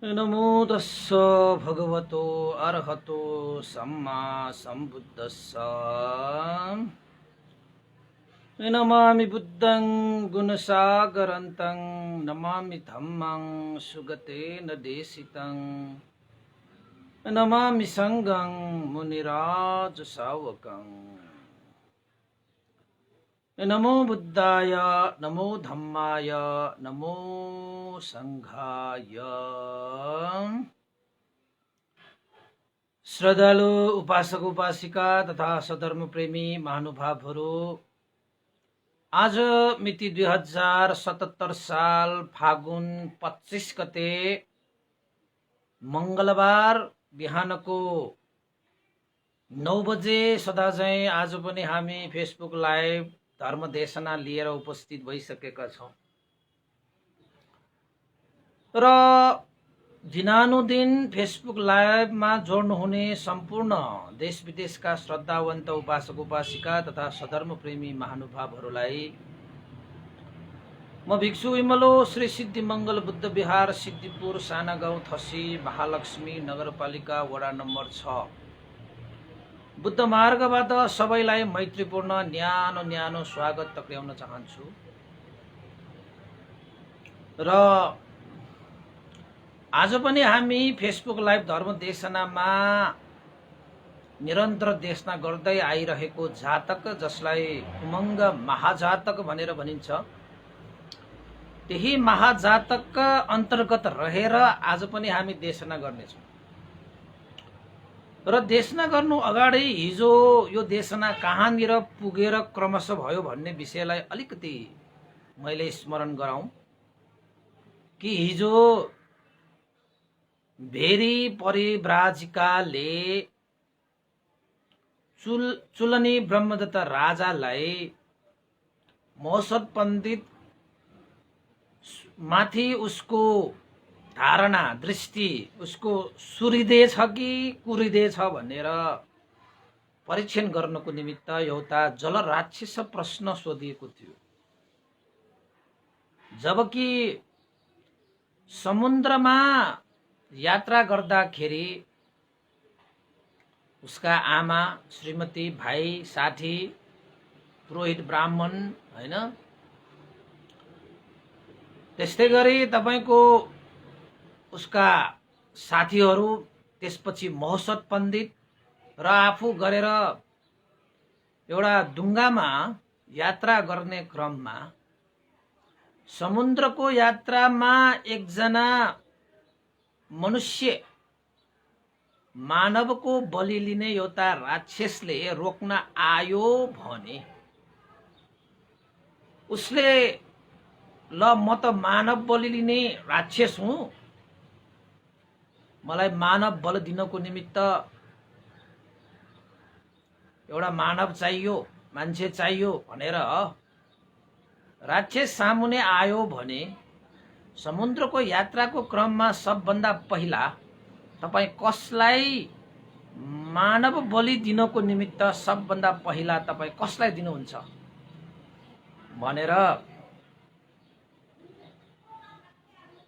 नमो तस्स भगवतो अर्हतो सम्मा सम्बुद्धस्स। नमामि बुद्धं गुणसागरन्तं नमामि धम्मं सुगतेन देशितं नमामि संघं मुनिराज सावकं। नमो बुद्धाय नमो धम्माय नमो संघाय। श्रद्धालु उपासक उपासिका तथा सधर्म प्रेमी महानुभावहरू, आज मिति 2077 साल फागुन 25 गते मंगलबार बिहानको 9 बजे सदाझैं आज पनि हामी फेसबुक लाइभ धर्मदेशना लिएर उपस्थित भइसकेका छौं र दिनानुदिन फेसबुक लाइभमा जोड्नुहुने सम्पूर्ण देश विदेशका श्रद्धावन्त उपासक उपासिका तथा सधर्म प्रेमी महानुभावहरूलाई म भिक्षु विमलो श्री सिद्धि मङ्गल बुद्ध विहार सिद्धिपुर साना गाउँ थसी महालक्ष्मी नगरपालिका वडा नम्बर 6 बुद्ध मार्गबाट सबैलाई मैत्रीपूर्ण न्यानो न्यानो स्वागत टक्र्याउन चाहन्छु र आज पनि हामी फेसबुक लाइभ धर्म देशनामा निरन्तर देशना गर्दै आइरहेको जातक, जसलाई उमङ्ग महाजातक भनेर भनिन्छ, त्यही महाजातक अन्तर्गत रहेर आज पनि हामी देशना गर्नेछौँ। र देशना गर्नु अगाडि हिजो यो देशना कहाँनिर पुगेर क्रमशः भयो भन्ने विषयलाई अलिकति मैले स्मरण गराउँ कि हिजो भेरी परिव्राजिकाले चुलनी ब्रह्मदत्त राजालाई मौसद पण्डित माथि उसको धारणा दृष्टि उसको सुरिदे छ कि कुरिदे छ भनेर परीक्षण गर्नको निमित्त एउटा जलराक्षस प्रश्न सोधिएको थियो। जबकि समुद्रमा यात्रा गर्दाखेरि उसका आमा, श्रीमती, भाइ, साथी, पुरोहित ब्राह्मण हैन, त्यस्तै गरी तपाईको उसका साथीहरू, त्यसपछि मौसद पण्डित र आफू गरेर एउटा डुङ्गामा यात्रा गर्ने क्रममा समुद्रको यात्रामा एकजना मनुष्य मानवको बलि लिने एउटा राक्षसले रोक्न आयो भने उसले ल म त मानव बलि लिने राक्षस हुँ, मलाई मानव बलि दिनको निमित्त एउटा मानव चाहियो, मान्छे चाहियो भनेर राक्षस सामुने आयो भने समुद्रको यात्राको क्रममा सबभन्दा पहिला तपाई कसलाई मानव बलि दिनको निमित्त सबभन्दा पहिला तपाई कसलाई दिनुहुन्छ भनेर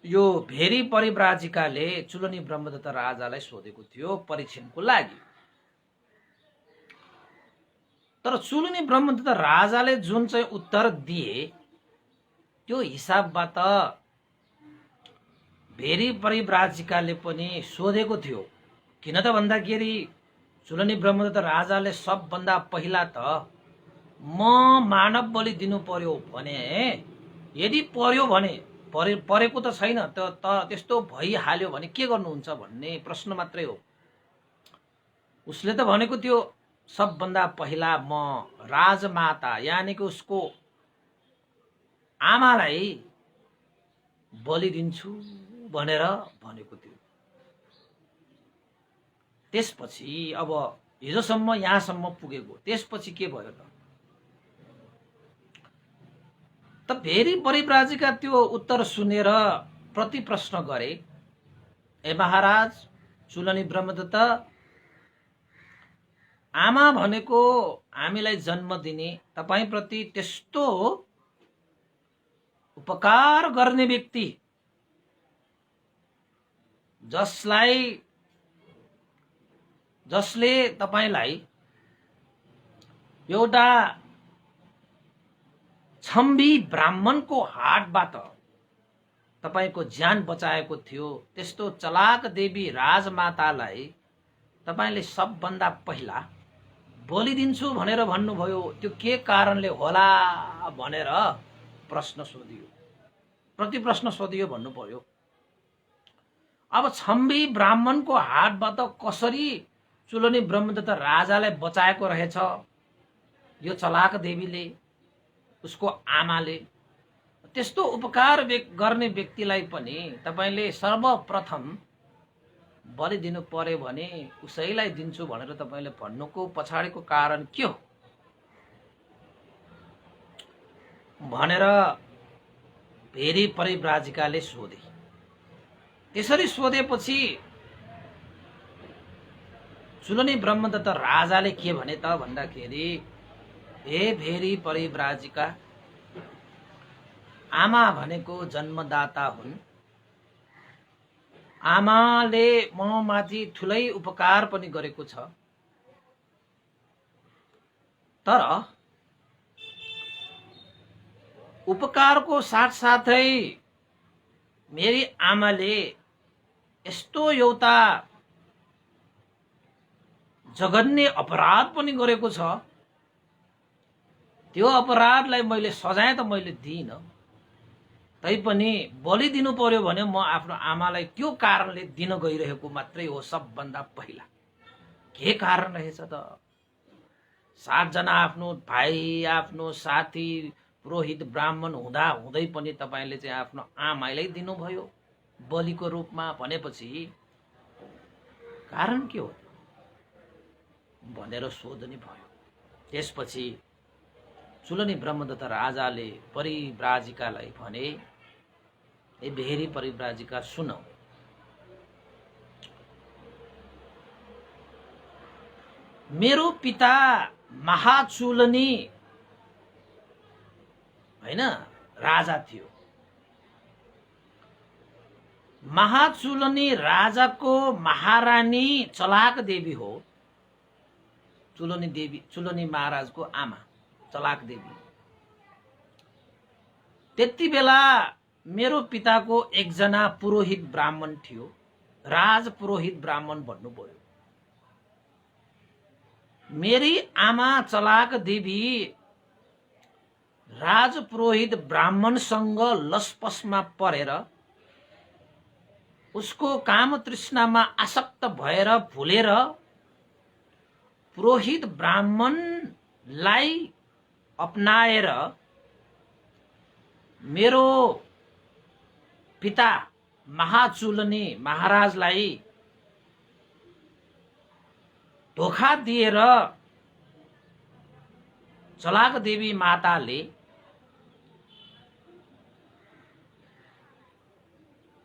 यो भेरी परिव्राजिकाले चुलनी ब्रह्मदत्त राजालाई सोधेको थियो परीक्षणको लागि। तर चुलनी ब्रह्मदत्त राजाले जुन चाहिँ उत्तर दिए त्यो हिसाबबाट भेरी परिव्राजिकाले पनि सोधेको थियो। किन त भन्दाखेरि चुलनी ब्रह्मदत्त राजाले सबभन्दा पहिला त म मानव बलि दिनु पर्यो भने, यदि पर्यो भने, परेको त छैन, त्यस्तो भइहाल्यो भने के गर्नुहुन्छ भन्ने प्रश्न मात्रै हो। उसले त भनेको थियो सबभन्दा पहिला म राजमाता यानी कि उसको आमालाई बलि दिन्छु भनेर भनेको थियो। त्यसपछि अब हिजोसम्म यहाँसम्म पुगेको, त्यसपछि के भयो त भेरी परिव्राजिका त्यो उत्तर सुनेर प्रति प्रश्न गरे, ए महाराज चुलनी ब्रह्मदत्त, आमा भनेको हामीलाई जन्म दिने, तपाईप्रति त्यस्तो उपकार गर्ने व्यक्ति जसले तपाईलाई एउटा छम्बी ब्राह्मणको हातबाट तपाईको ज्यान बचाएको थियो, त्यस्तो चलाक देवी राजमातालाई तपाईले सबभन्दा पहिला बलिदिन्छु भनेर भन्नुभयो। त्यो के कारणले होला भनेर प्रश्न सोधियो, प्रतिप्रश्न सोधियो भन्नु पर्यो। अब छम्बी ब्राह्मणको हातबाट कसरी चुलनी ब्रह्मदत्त राजालाई बचाएको रहेछ यो चलाक देवीले, उसको आमाले। त्यस्तो उपकार गर्ने व्यक्तिलाई पनि तपाईले सर्वप्रथम बलि दिनु पर्यो भने उसैलाई दिन्छु भनेर तपाईले भन्नुको पछाडिको कारण के हो भनेर भेरी परिव्राजिकाले सोधे। त्यसरी सोधेपछि चुलनी ब्रह्मदत्त राजाले के भने त भन्दाखेरि, हे भेरी परिव्राजिका, आमा भनेको जन्मदाता हुन्। आमाले म माथि ठुलै उपकार पनि गरेको छ, तर उपकारको साथसाथै मेरी आमाले यस्तो एउटा जघन्य अपराध पनि गरेको छ। त्यो अपराधलाई मैले सजाय त मैले दिइन, तैपनि बलि दिनु पर्यो भने म आफ्नो आमालाई त्यो कारणले दिन गइरहेको मात्रै हो। सबभन्दा पहिला के कारण रहेछ त? 7 जना आफ्नो भाइ, आफ्नो साथी, पुरोहित ब्राह्मण हुँदा हुँदै पनि तपाईले चाहिँ आफ्नो आमालाई दिनुभयो बलिको रूपमा भनेपछि कारण के हो भनेर सोध्ने भयो। त्यसपछि चुलनी ब्रह्मदत्त राजाले परिव्राजिकालाई भने, ए भेरी परिव्राजिका सुनौ, मेरो पिता महाचुलनी हैन राजा थियो। महाचुलनी राजाको महारानी चलाक देवी हो। चुलनी देवी, चुलनी महाराजको आमा चलाक देवी। त्यति बेला मेरो पिताको एकजना पुरोहित ब्राह्मण थियो, राज पुरोहित ब्राह्मण भन्नु पर्यो। मेरी आमा चलाक देवी राज पुरोहित ब्राह्मणसँग लसपसमा परेर उसको काम तृष्णामा आसक्त भएर भुलेर पुरोहित ब्राह्मणलाई अपनाएर मेरो पिता महाचुलनी महाराजलाई धोखा दिएर चलाक देवी माताले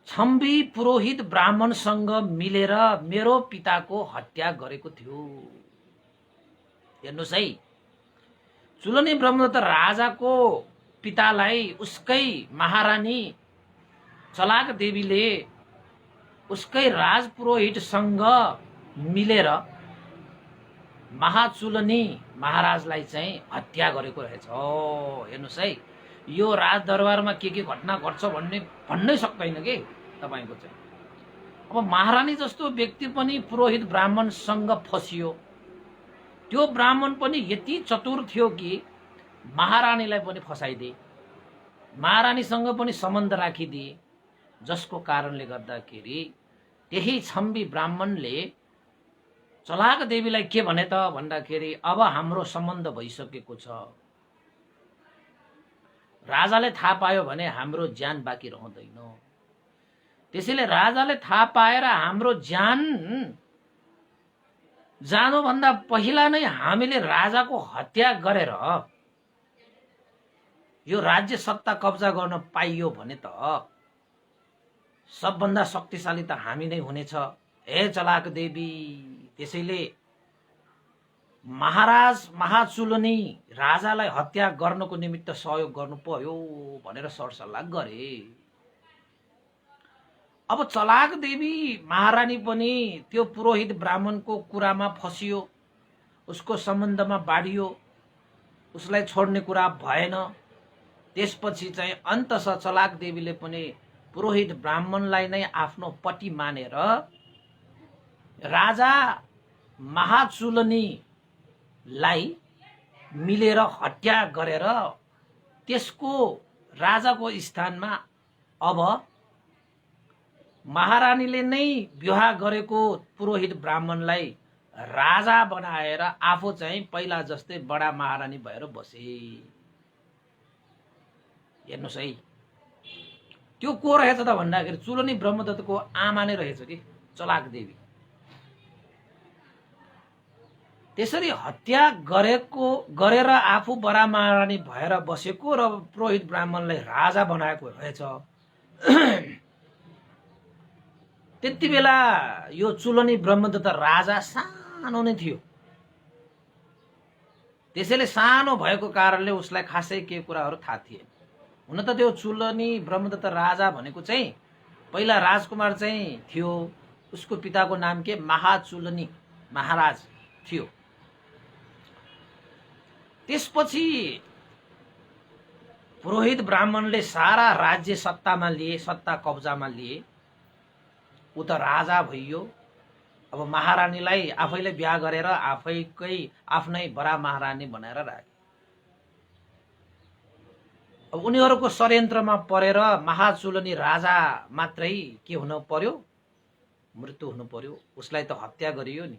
छम्बी पुरोहित ब्राह्मणसँग मिलेर मेरो पिताको हत्या गरेको थियो। हेर्नुस् है, चुलनी ब्रह्मदत्त राजाको पितालाई उसकै महारानी चलाक देवीले उसकै राजपुरोहितसँग मिलेर महाचुलनी महाराजलाई चाहिँ हत्या गरेको रहेछ। हेर्नुस् है, यो राजदरबारमा के घटना घट्छ भन्नै सक्दैन के तपाईको चाहिँ। अब महारानी जस्तो व्यक्ति पनि पुरोहित ब्राह्मणसँग फसियो। त्यो ब्राह्मण पनि यति चतुर थियो कि महारानीलाई पनि फसाइदिए, महारानीसँग पनि सम्बन्ध राखिदिए, जसको कारणले गर्दाखेरि त्यही छम्बी ब्राह्मणले चलाक देवीलाई के भने त भन्दाखेरि, अब हाम्रो सम्बन्ध भइसकेको छ, राजाले थाहा पायो भने हाम्रो ज्यान बाँकी रहँदैन। त्यसैले राजाले थाहा पाएर हाम्रो ज्यान जानुभन्दा पहिला नै हामीले राजाको हत्या गरेर यो राज्य सत्ता कब्जा गर्न पाइयो भने त सबभन्दा शक्तिशाली त हामी नै हुनेछ। हे चलाक देवी, त्यसैले महाराज महाचुलनी राजालाई हत्या गर्नको निमित्त सहयोग गर्नु पर्यो भनेर सरसल्लाह गरे। अब चलाक देवी महारानी पनि त्यो पुरोहित ब्राह्मणको कुरामा फसियो, उसको सम्बन्धमा बाडियो, उसलाई छोड्ने कुरा भएन। त्यसपछि चाहिँ अन्ततः चलाक देवीले पनि पुरोहित ब्राह्मणलाई नै आफ्नो पति मानेर राजा महाचुलनीलाई मिलेर हत्या गरेर त्यसको राजाको स्थानमा अब महारानीले नै विवाह गरेको पुरोहित ब्राह्मणलाई राजा बनाएर आफू चाहिँ पहिला जस्तै बडा महारानी भएर बसे। हेर्नुस् है, त्यो को रहेछ त भन्दाखेरि चुलनी ब्रह्मदत्तको आमा नै रहेछ कि चलाक देवी। त्यसरी हत्या गरेर आफू बडा महारानी भएर बसेको र पुरोहित ब्राह्मणलाई राजा बनाएको रहेछ। त्यति बेला यो चुलनी ब्रह्मदत्त राजा सानो नै थियो। त्यसैले सानो भएको कारणले उसलाई खासै के कुराहरू थाहा थिएन। हुन त त्यो चुलनी ब्रह्मदत्त राजा भनेको चाहिँ पहिला राजकुमार चाहिँ थियो, उसको पिताको नाम के महाचुलनी महाराज थियो। त्यसपछि पुरोहित ब्राह्मणले सारा राज्य सत्तामा लिए, सत्ता कब्जामा लिए। ऊ त राजा भइयो। अब महारानीलाई आफैले बिहा गरेर आफ्नै बडा महारानी बनाएर राखे। अब उनीहरूको षड्यन्त्रमा परेर महाचुलनी राजा मात्रै के हुन पर्यो, मृत्यु हुनु पर्यो। उसलाई त हत्या गरियो नि।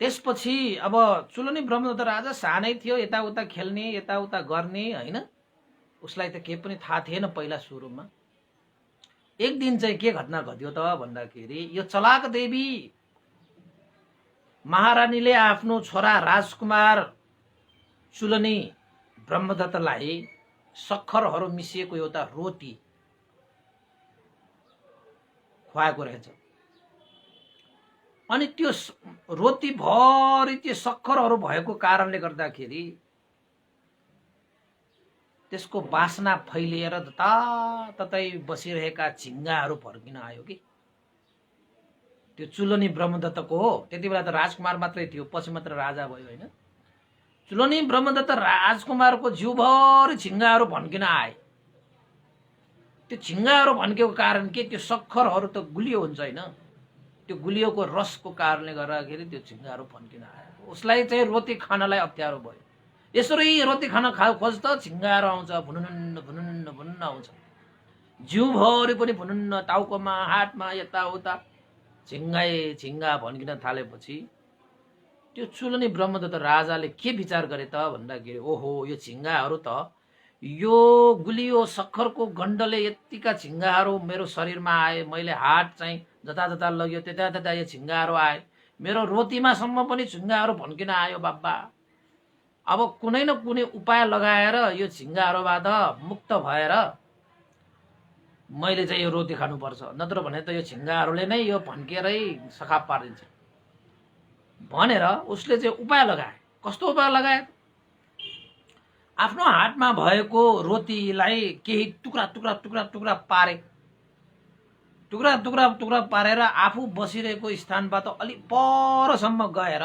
त्यसपछि अब चुलनी ब्रह्मदत्त राजा सानै थियो, यताउता खेल्ने यताउता गर्ने होइन। उसलाई त केही पनि थाहा थिएन पहिला सुरुमा। एक दिन चाहिँ के घटना घट्यो त भन्दाखेरि यो चलाक देवी महारानीले आफ्नो छोरा राजकुमार चुलनी ब्रह्मदत्तलाई सक्खरहरू मिसिएको एउटा रोटी खुवाएको रहेछ। अनि त्यो रोटी भरि त्यो सक्खरहरू भएको कारणले गर्दाखेरि त्यसको बासना फैलिएर जताततै बसिरहेका झिङ्गाहरू फर्किन आयो कि। त्यो चुलनी ब्रह्मदत्तको हो। त्यति बेला त राजकुमार मात्रै थियो, पछि मात्र राजा भयो होइन। चुलनी ब्रह्मदत्त राजकुमारको जिउभरि झिङ्गाहरू भन्किन आए। त्यो झिङ्गाहरू भन्केको कारण के, त्यो सक्खरहरू त गुलियो हुन्छ होइन। त्यो गुलियोको रसको कारणले गर्दाखेरि त्यो झिङ्गाहरू भन्किन आयो। उसलाई चाहिँ रोटी खानलाई अप्ठ्यारो भयो। यसरी रोटी खान खोज्दा झिङ्गाहरू आउँछ, भुनुन्न भुनुन्न भुनुन्न आउँछ। जिउभरि पनि भुनुन्न, टाउकोमा हातमा यताउता झिङ्गा भन्किन थालेपछि त्यो चुलनी ब्रह्मदत्त राजाले के विचार गरे त भन्दाखेरि ओहो, यो झिङ्गाहरू त यो गुलियो सक्खरको गण्डले यतिका झिङ्गाहरू मेरो शरीरमा आए। मैले हात चाहिँ जता जता लग्यो त्यता यो झिङ्गाहरू आए। मेरो रोटीमासम्म पनि झिङ्गाहरू भन्किन आयो बाबा। अब कुनै न कुनै उपाय लगाएर यो झिङ्गाहरूबाट मुक्त भएर मैले चाहिँ यो रोटी खानुपर्छ, नत्र भने त यो झिङ्गाहरूले नै यो भन्केरै सखाप पारिदिन्छ भनेर उसले चाहिँ उपाय लगाए। कस्तो उपाय लगाए? आफ्नो हातमा भएको रोटीलाई केही टुक्रा टुक्रा टुक्रा टुक्रा पारे। टुक्रा टुक्रा टुक्रा पारेर आफू बसिरहेको स्थानबाट अलि परसम्म गएर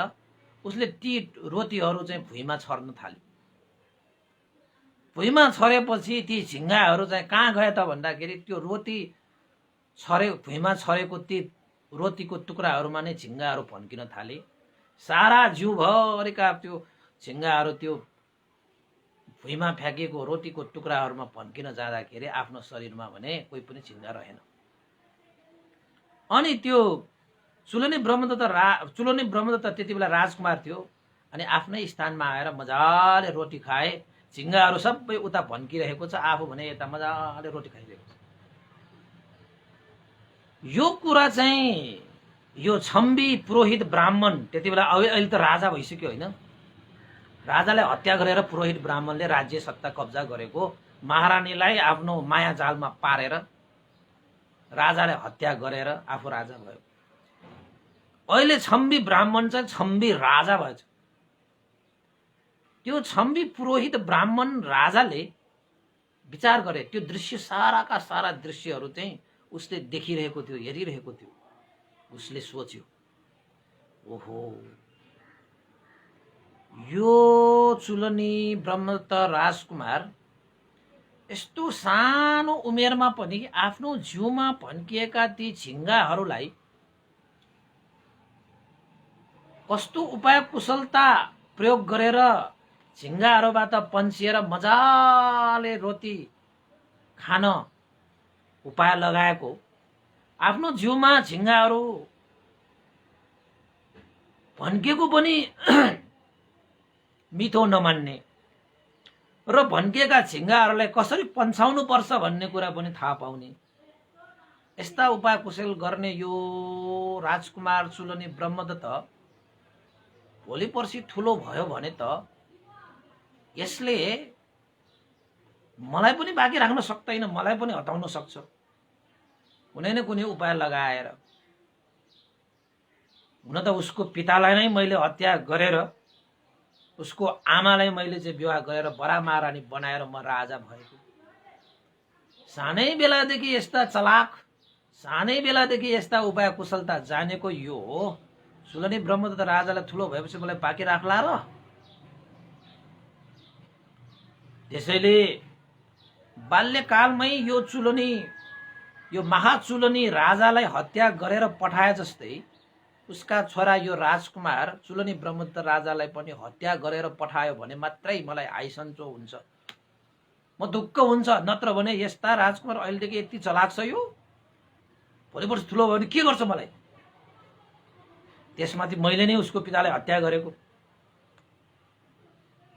उसले ती रोटीहरू चाहिँ भुइँमा छर्न थाल्यो। भुइँमा छरेपछि ती झिङ्गाहरू चाहिँ कहाँ गए त भन्दाखेरि त्यो रोटी भुइँमा छरेको ती रोटीको टुक्राहरूमा नै झिङ्गाहरू भन्किन थाले। सारा जिउभरिका त्यो झिङ्गाहरू त्यो भुइँमा फ्याँकिएको रोटीको टुक्राहरूमा भन्किन जाँदाखेरि आफ्नो शरीरमा भने कोही पनि झिङ्गा रहेन। अनि त्यो चुलनी ब्रह्मदत्त त्यति बेला राजकुमार थियो। अनि आफ्नै स्थानमा आएर मजाले रोटी खाए। झिङ्गाहरू सबै उता भन्किरहेको छ, आफू भने यता मजाले रोटी खाइरहेको छ। यो कुरा चाहिँ यो छम्बी पुरोहित ब्राह्मण त्यति बेला अहिले त राजा भइसक्यो होइन। राजालाई हत्या गरेर पुरोहित ब्राह्मणले राज्य सत्ता कब्जा गरेको महारानीलाई आफ्नो माया जालमा पारेर राजाले हत्या गरेर आफू राजा भयो। अहिले छम्बी ब्राह्मण चाहिँ छम्बी राजा भएछ। त्यो छम्बी पुरोहित ब्राह्मण राजाले विचार गरे। त्यो दृश्य साराका सारा दृश्यहरू चाहिँ उसले देखिरहेको थियो, हेरिरहेको थियो। उसले सोच्यो, ओहो, यो चुलनी ब्रह्मदत्त राजकुमार यस्तो सानो उमेरमा पनि आफ्नो जिउमा भन्किएका ती झिङ्गाहरूलाई कस्तो उपाय कुशलता प्रयोग गरेर झिङ्गाहरूबाट पन्सिएर मजाले रोटी खान उपाय लगाएको। आफ्नो जिउमा झिङ्गाहरू भन्केको पनि मिठो नमान्ने र भन्किएका झिङ्गाहरूलाई कसरी पन्छाउनु पर्छ भन्ने कुरा पनि थाहा पाउने, यस्ता उपाय कुशल गर्ने यो राजकुमार चुलनी ब्रह्मदत्त भोलि पर्सि ठुलो भयो भने त यसले मलाई पनि बाँकी राख्न सक्दैन, मलाई पनि हटाउन सक्छ। कुनै न कुनै उपाय लगाएर, हुन त उसको पितालाई नै मैले हत्या गरेर, उसको आमालाई मैले चाहिँ विवाह गरेर बडा महारानी बनाएर म राजा भएको। सानै बेलादेखि यस्ता चलाक, सानै बेलादेखि यस्ता उपाय कुशलता जानेको यो चुलनी ब्रह्मदत्त राजालाई ठुलो भएपछि मलाई बाँकी राख्ला र? त्यसैले बाल्यकालमै यो महाचुलनी राजालाई हत्या गरेर पठाए जस्तै उसका छोरा यो राजकुमार चुलनी ब्रह्मदत्त राजालाई पनि हत्या गरेर पठायो भने मात्रै मलाई आइसन्चो हुन्छ, म ढुक्क हुन्छ। नत्र भने यस्ता राजकुमार अहिलेदेखि यति चलाक छ, यो भोलि पर्सि ठुलो भयो भने के गर्छ मलाई? त्यसमाथि मैले नै उसको पितालाई हत्या गरेको,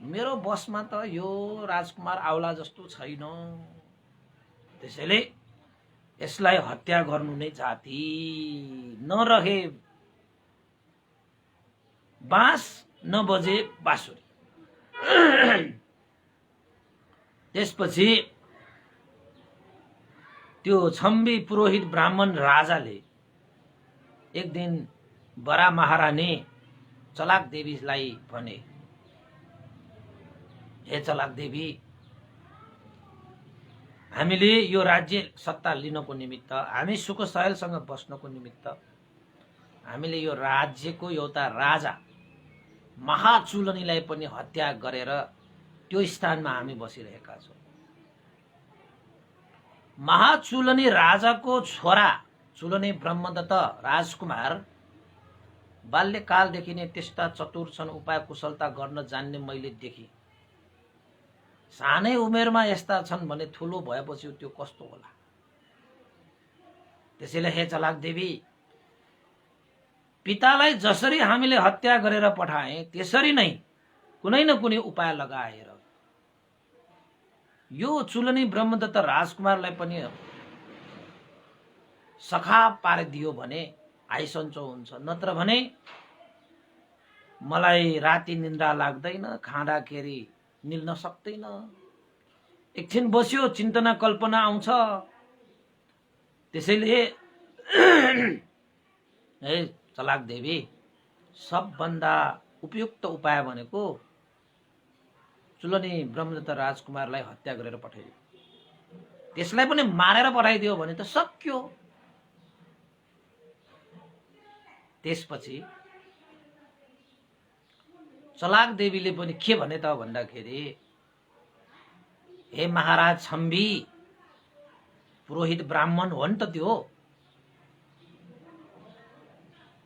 मेरो बसमा त यो राजकुमार आउला जस्तो छैन। त्यसैले यसलाई हत्या गर्नु नै जाति, नरहे बाँस नबजे बाँसुरी। त्यसपछि त्यो छम्बी पुरोहित ब्राह्मण राजाले एक दिन बडा महारानी चलाक देवीलाई भने, हे चलाक देवी, हामीले यो राज्य सत्ता लिनको निमित्त, हामी सुख सहेलसँग बस्नको निमित्त हामीले यो राज्यको एउटा राजा महाचुलनीलाई पनि हत्या गरेर त्यो स्थानमा हामी बसिरहेका छौँ। महाचुलनी राजाको छोरा चुलनी ब्रह्मदत्त राजकुमार बाल्यकालदेखि नै त्यस्ता चतुर छन्, उपाय कुशलता गर्न जान्ने मैले देखेँ। सानै उमेरमा यस्ता छन् भने ठुलो भएपछि त्यो कस्तो होला? त्यसैले हे चलाक देवी, पितालाई जसरी हामीले हत्या गरेर पठाए त्यसरी नै कुनै न कुनै उपाय लगाएर यो चुलनी ब्रह्मदत्त राजकुमारलाई पनि सखा पारिदियो भने आइसन्चो हुन्छ। नत्र भने मलाई राति निन्द्रा लाग्दैन, खाँदाखेरि निल्न सक्दैन, एकछिन बस्यो चिन्तना कल्पना आउँछ। त्यसैले हे चलाक देवी, सबभन्दा उपयुक्त उपाय भनेको चुलनी ब्रह्मदत्त राजकुमारलाई हत्या गरेर पठाइदियो, त्यसलाई पनि मारेर पठाइदियो भने त सक्यो। त्यसपछि चलाक देवीले पनि के भने त भन्दाखेरि, हे महाराज छम्बी पुरोहित ब्राह्मण हो नि त त्यो,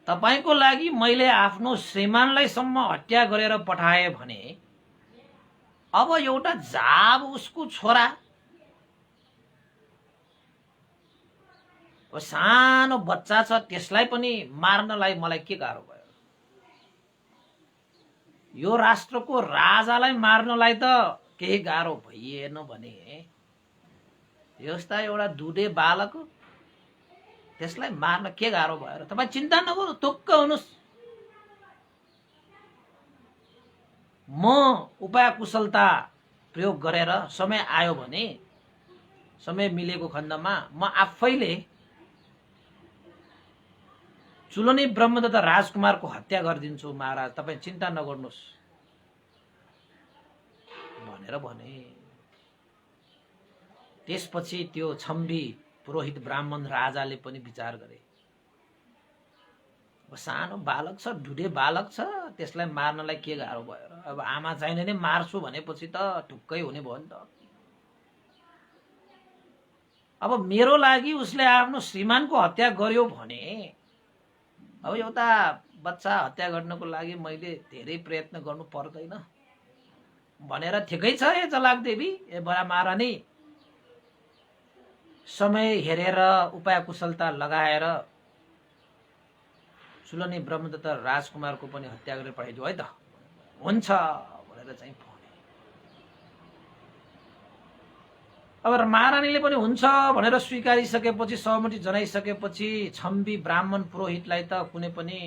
तपाईको लागि मैले आफ्नो श्रीमानलाई सम्म हत्या गरेर पठाए भने अब एउटा जाब उसको छोरा, सानो बच्चा छ, त्यसलाई पनि मार्नलाई मलाई के गाह्रो भयो? यो राष्ट्रको राजालाई मार्नलाई त केही गाह्रो भइएन भने यस्ता एउटा दुधे बालक, त्यसलाई मार्न के गाह्रो भयो र? तपाईँ चिन्ता नगर्नु, टुक्क हुनुहोस्, म उपाय कुशलता प्रयोग गरेर समय आयो भने, समय मिलेको खण्डमा म आफैले चुलनी ब्रह्मदत्त राजकुमारको हत्या गरिदिन्छु महाराज, तपाईँ चिन्ता नगर्नुहोस् भनेर भने। त्यसपछि त्यो छम्बी पुरोहित ब्राह्मण राजाले पनि विचार गरे, सानो बालक छ, ढुढे बालक छ, त्यसलाई मार्नलाई के गाह्रो भयो र। अब आमा चाहिने नै मार्छु भनेपछि त ढुक्कै हुने भयो नि त। अब मेरो लागि उसले आफ्नो श्रीमानको हत्या गर्यो भने अब एउटा बच्चा हत्या गर्नको लागि मैले धेरै प्रयत्न गर्नु पर्दैन भनेर ठिकै छ ए चलाक देवी, ए बडा महारानी, समय हेरेर उपाय कुशलता लगाएर चुलनी ब्रह्मदत्त राजकुमारको पनि हत्या गरेर पठाइदियो है त। हुन्छ भनेर चाहिँ भने। अब महारानीले पनि हुन्छ भनेर स्वीकारिसकेपछि, सहमति जनाइसकेपछि छम्बी ब्राह्मण पुरोहितलाई त कुनै पनि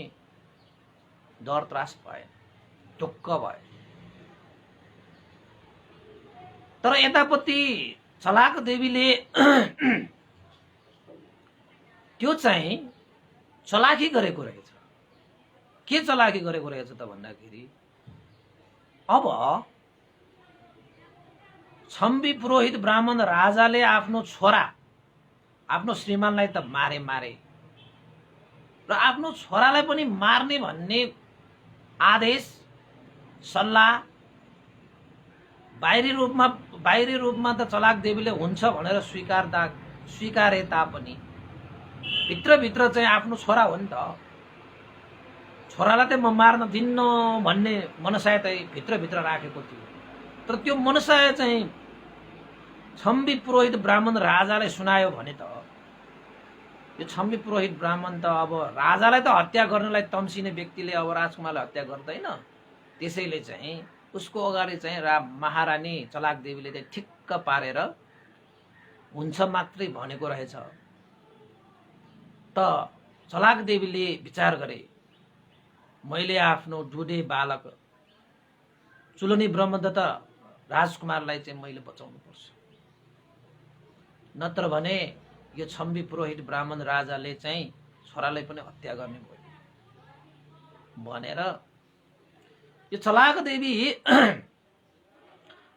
डर त्रास भएन, ढुक्क भयो। तर यतापट्टि चलाक देवीले त्यो चाहिँ चलाकी गरेको रहेछ। के चलाकी गरेको रहेछ त भन्दाखेरि, अब छम्बी पुरोहित ब्राह्मण राजाले आफ्नो छोरा, आफ्नो श्रीमानलाई त मारे र आफ्नो छोरालाई पनि मार्ने भन्ने आदेश सल्लाह बाहिरी रूपमा त चलाक देवीले हुन्छ भनेर स्वीकारे तापनि भित्रभित्र चाहिँ आफ्नो छोरा हो नि त, छोरालाई त म मार्न दिन्न भन्ने मनसाय चाहिँ भित्रभित्र राखेको थियो। तर त्यो मनसाय चाहिँ छम्बी पुरोहित ब्राह्मण राजालाई सुनायो भने त यो छम्बी पुरोहित ब्राह्मण त अब राजालाई त हत्या गर्नलाई तम्सिने व्यक्तिले अब राजकुमारलाई हत्या गर्दैन। त्यसैले चाहिँ उसको अगाडि चाहिँ महारानी चलाक देवीले चाहिँ ठिक्क पारेर हुन्छ मात्रै भनेको रहेछ। त चलाक देवीले विचार गरे, मैले आफ्नो ढुढे बालक चुलनी ब्रह्मदत्त राजकुमारलाई चाहिँ मैले बचाउनु पर्छ, नत्र भने यो छम्बी पुरोहित ब्राह्मण राजाले चाहिँ छोरालाई पनि हत्या गर्ने भयो भनेर यो चलाक देवी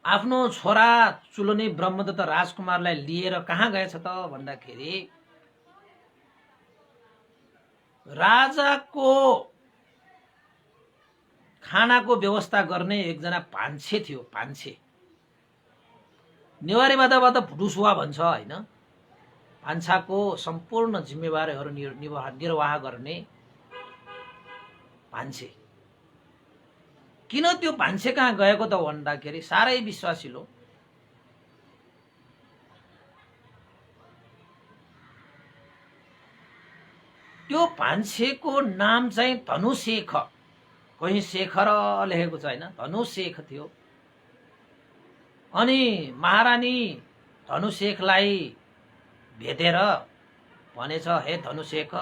आफ्नो छोरा चुलनी ब्रह्मदत्त राजकुमारलाई लिएर कहाँ गएछ त भन्दाखेरि राजाको खानाको व्यवस्था गर्ने एकजना भान्से थियो। भान्से नेवारीबाट भुडुसुवा भन्छ हैन, भान्साको सम्पूर्ण जिम्मेवारीहरू निर्वाह गर्ने भान्से। किन त्यो भान्से कहाँ गएको त भन्दाखेरि साह्रै विश्वासिलो, त्यो भान्सेको नाम चाहिँ धनुशेख, कहीँ शेखर लेखेको छ हैन, धनुशेख थियो। अनि महारानी धनुशेखलाई भेटेर भनेछ, हे धनुशेख,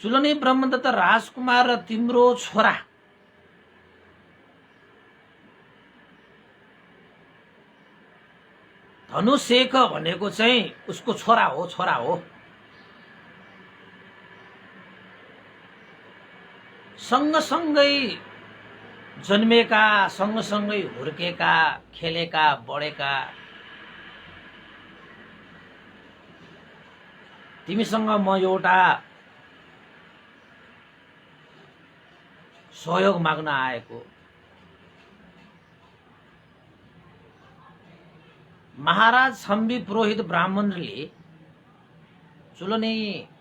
चुलनी ब्रह्मदत्त राजकुमार र तिम्रो छोरा धनुशेख भनेको चाहिँ उसको छोरा हो। सँगसँगै जन्मेका, सँगसँगै हुर्केका, खेलेका, बढेका, तिमीसँग म एउटा सहयोग माग्न आएको। महाराज छम्बी पुरोहित ब्राह्मणले चुलनी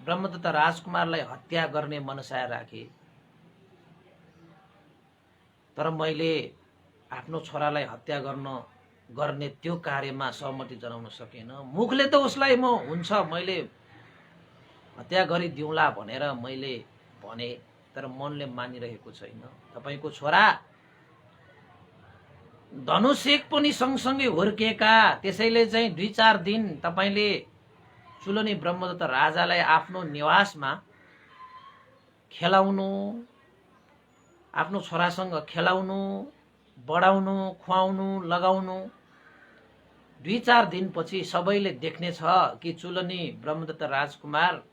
ब्रह्मदत्त राजकुमारलाई हत्या गर्ने मनसाय राखे, तर मैले आफ्नो छोरालाई हत्या गर्ने त्यो कार्यमा सहमति जनाउन सकेन। मुखले त उसलाई म हुन्छ मैले हत्या गरिदिउँला भनेर मैले भने, तर मनले मानिरहेको छैन। तपाईको छोरा धनुशेख पनि सँगसँगै हुर्केका, त्यसैले चाहिँ 2-4 दिन तपाईले चुलनी ब्रह्मदत्त राजालाई आफ्नो निवासमा खेलाउनु, आफ्नो छोरासँग खेलाउनु, बढाउनु, खुवाउनु, लगाउनु। 2-4 दिनपछि सबैले देख्नेछ कि चुलनी ब्रह्मदत्त राजकुमार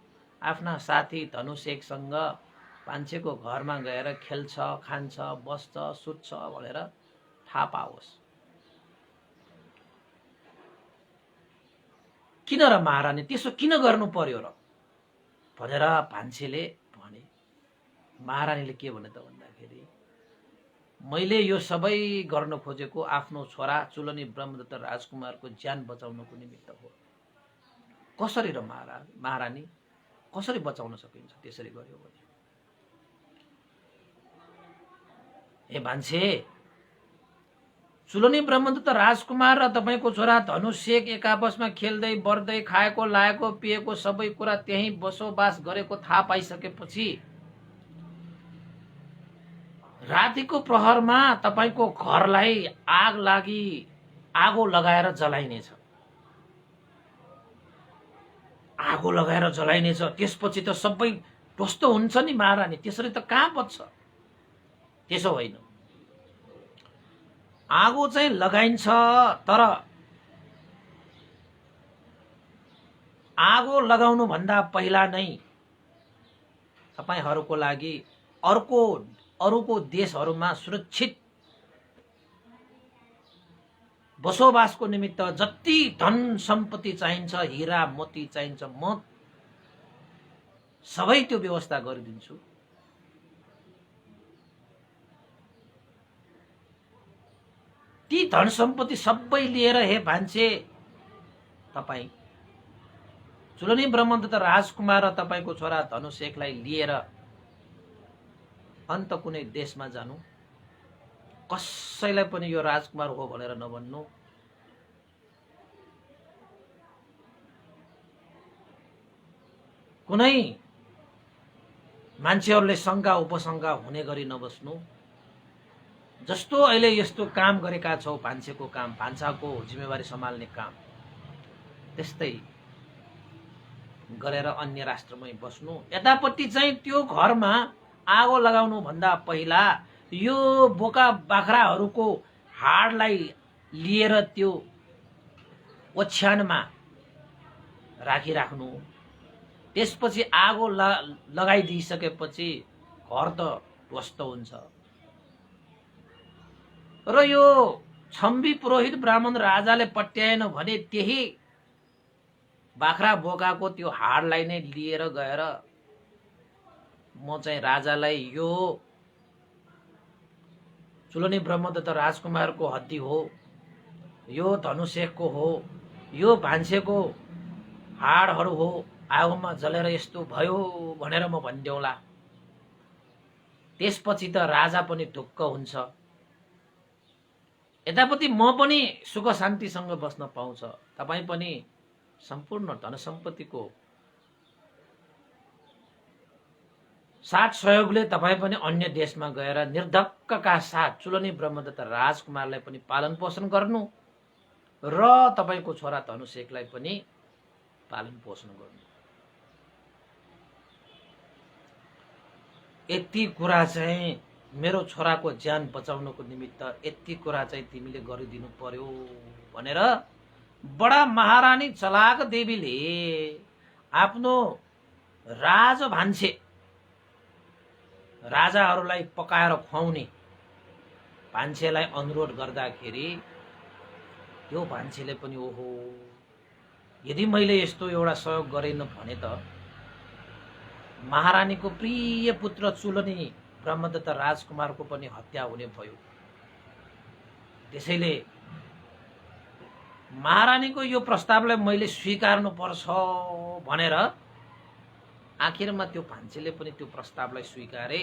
आफ्ना साथी धनुशेखसँग भान्सेको घरमा गएर खेल्छ, खान्छ, बस्छ, सुत्छ भनेर थाहा पाओस्। किन र महारानी त्यसो किन गर्नु पर्यो र भनेर भान्सेले भने। महारानीले के भने त भन्दाखेरि मैले यो सबै गर्न खोजेको आफ्नो छोरा चुलनी ब्रह्मदत्त राजकुमारको ज्यान बचाउनको निमित्त हो। कसरी र महारानी कसरी बचाउन सकिन्छ त्यसरी गर्यो भने? हे भान्से, चुलनी ब्रह्मदत्त राजकुमार र तपाईको छोरा धनुषेक एक आपसमा खेल्दै बढ्दै खाएको लाएको पिएको सबै कुरा त्यही बसोबास गरेको थाहा पाइसकेपछि रातिको प्रहरमा तपाईको घरलाई आगो लगाएर जलाइनेछ। आगो लगाएर जलाइनेछ। त्यसपछि त सबै ध्वस्त हुन्छ नि महारानी, त्यसरी त कहाँ बच्छ? त्यसो होइन, आगो चाहिँ लगाइन्छ, तर आगो लगाउनु भन्दा पहिला नै तपाईहरुको लागि अरूको देशहरुमा सुरक्षित बसोबासको निमित्त जति धन सम्पत्ति चाहिन्छ, हीरा मोती चाहिन्छ, म सबै त्यो व्यवस्था गरिदिन्छु। ती धन सम्पत्ति सबै लिएर हे भान्से तपाई चुलनी ब्रह्मदत्त राजकुमार र तपाईको छोरा धनुषेकलाई लिएर अन्त कुनै देशमा जानु। कसैलाई पनि यो राजकुमार हो भनेर नभन्नु। कुनै मान्छेहरूले शंका उपशंका हुने गरी नबस्नु। जस्तो अहिले यस्तो काम गरेका छौ, भान्सेको काम, भान्साको जिम्मेवारी सम्हाल्ने काम, त्यस्तै गरेर अन्य राष्ट्रमै बस्नु। यतापट्टि चाहिँ त्यो घरमा आगो लगाउनु भन्दा पहिला यो बोका बाख्राहरूको हाडलाई लिएर त्यो ओछ्यानमा राखिराख्नु। त्यसपछि आगो लगाइदिइसकेपछि घर त ध्वस्त हुन्छ। र यो छम्बी पुरोहित ब्राह्मण राजाले पट्याएन भने त्यही बाख्रा बोकाको त्यो हाडलाई नै लिएर गएर म चाहिँ राजालाई यो चुलनी ब्रह्मदत्त राजकुमारको हड्डी हो, यो धनुषेकको हो, यो भान्सेको हाडहरू हो, आगोमा जलेर यस्तो भयो भनेर म भनिदेऊला। त्यसपछि त राजा पनि ढुक्क हुन्छ। यतापट्टि म पनि सुख शान्तिसँग बस्न पाउँछ। तपाई पनि सम्पूर्ण धन सम्पत्तिको साथ सहयोगले तपाई पनि अन्य देशमा गएर निर्धक्कका साथ चुलनी ब्रह्मदत्त राजकुमारलाई पनि पालन पोषण गर्नु र तपाईको छोरा धनुषेकलाई पनि पालन पोषण गर्नु। यति कुरा चाहिँ मेरो छोराको ज्यान बचाउनको निमित्त यति कुरा चाहिँ तिमीले गरिदिनु पर्यो भनेर बडा महारानी चलाक देवीले आफ्नो राजभान्से राजाहरूलाई पकाएर खुवाउने भान्सेलाई अनुरोध गर्दाखेरि त्यो भान्सेले पनि ओहो, यदि मैले यस्तो एउटा सहयोग गरेन भने त महारानीको प्रिय पुत्र चुलनी ब्रह्मदत्त राजकुमारको पनि हत्या हुने भयो। त्यसैले महारानीको यो प्रस्तावलाई मैले स्वीकार्नु पर्छ भनेर आखिरमा त्यो भान्सेले पनि त्यो प्रस्तावलाई स्वीकारे।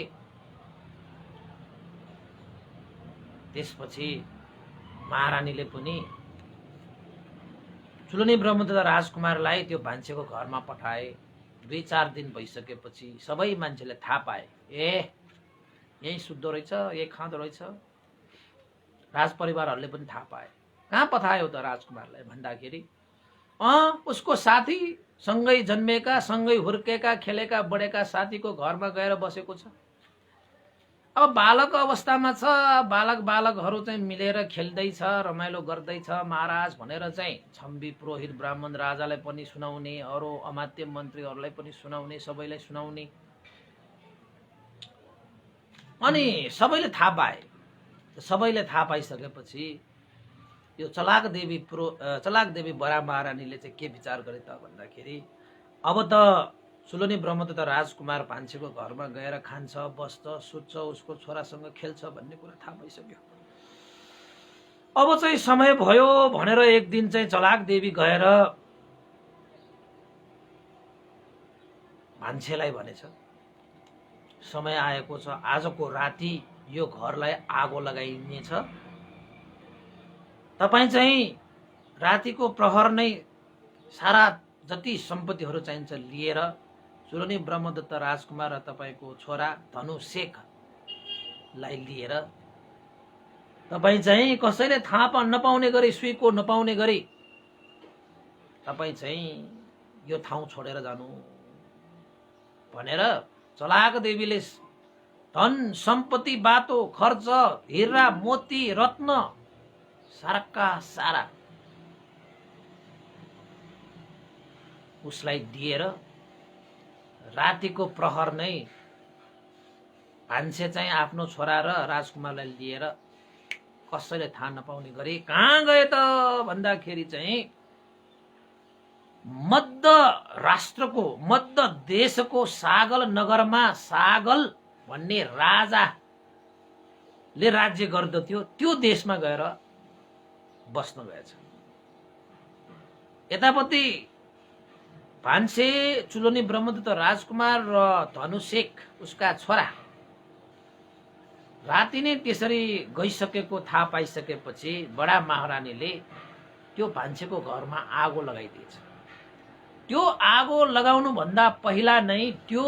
त्यसपछि महारानीले पनि चुलनी ब्रह्मदत्त राजकुमारलाई त्यो भान्सेको घरमा पठाए। 2-4 दिन भइसकेपछि सबै मान्छेले थाहा पाए, ए यही सुत्दो रहेछ, यही खाँदो रहेछ। राजपरिवारहरूले पनि थाहा पाए। कहाँ पठायो त राजकुमारलाई भन्दाखेरि उसको साथी, सँगै जन्मेका, सँगै हुर्केका, खेलेका बढेका साथीको घरमा गएर बसेको छ। अब बालक अवस्थामा छ, बालकहरू चाहिँ मिलेर खेल्दैछ, रमाइलो गर्दैछ महाराज भनेर चाहिँ छम्बी पुरोहित ब्राह्मण राजालाई पनि सुनाउने, अरू अमात्य मन्त्रीहरूलाई पनि सुनाउने, सबैलाई सुनाउने। अनि सबैले थाहा पाए। सबैले थाहा पाइसकेपछि यो चलाक देवी बडा महारानीले चाहिँ के विचार गरे त भन्दाखेरि अब त सुलनी ब्रह्मदत्त त राजकुमार भान्सेको घरमा गएर खान्छ, बस्छ, सुत्छ, उसको छोरासँग खेल्छ भन्ने कुरा थाहा भइसक्यो। अब चाहिँ समय भयो भनेर एक दिन चाहिँ चलाक देवी गएर भान्सेलाई भनेछ, समय आएको छ, आजको राति यो घरलाई आगो लगाइनेछ, तपाईं चाहिँ रातिको प्रहर नै सारा जति सम्पत्तिहरू चाहिन्छ लिएर सुलनी ब्रह्मदत्त राजकुमार र तपाईको छोरा धनुशेखलाई लिएर तपाईं चाहिँ कसैले थाहा नपाउने गरी, सुईको नपाउने गरी तपाईं चाहिँ यो ठाउँ छोडेर जानु भनेर चलाक देवीले धन सम्पत्ति, बाटो खर्च, हिरा मोती रत्न साराका सारा उसलाई दिएर रातिको प्रहर नै भान्से चाहिँ आफ्नो छोरा र राजकुमारलाई लिएर कसैले थाहा नपाउने गरी कहाँ गए त भन्दाखेरि चाहिँ मध्य राष्ट्रको, मध्य देशको सागल नगरमा सागल भन्ने राजाले राज्य गर्दथ्यो, त्यो देशमा गएर बस्न गएछ। यतापट्टि भान्से चुलोनी ब्रह्मदत्त राजकुमार र धनुशेख उसका छोरा राति नै त्यसरी गइसकेको थाहा पाइसकेपछि बडा महारानीले त्यो भान्सेको घरमा आगो लगाइदिएछ। त्यो आगो लगाउनु भन्दा पहिला नै त्यो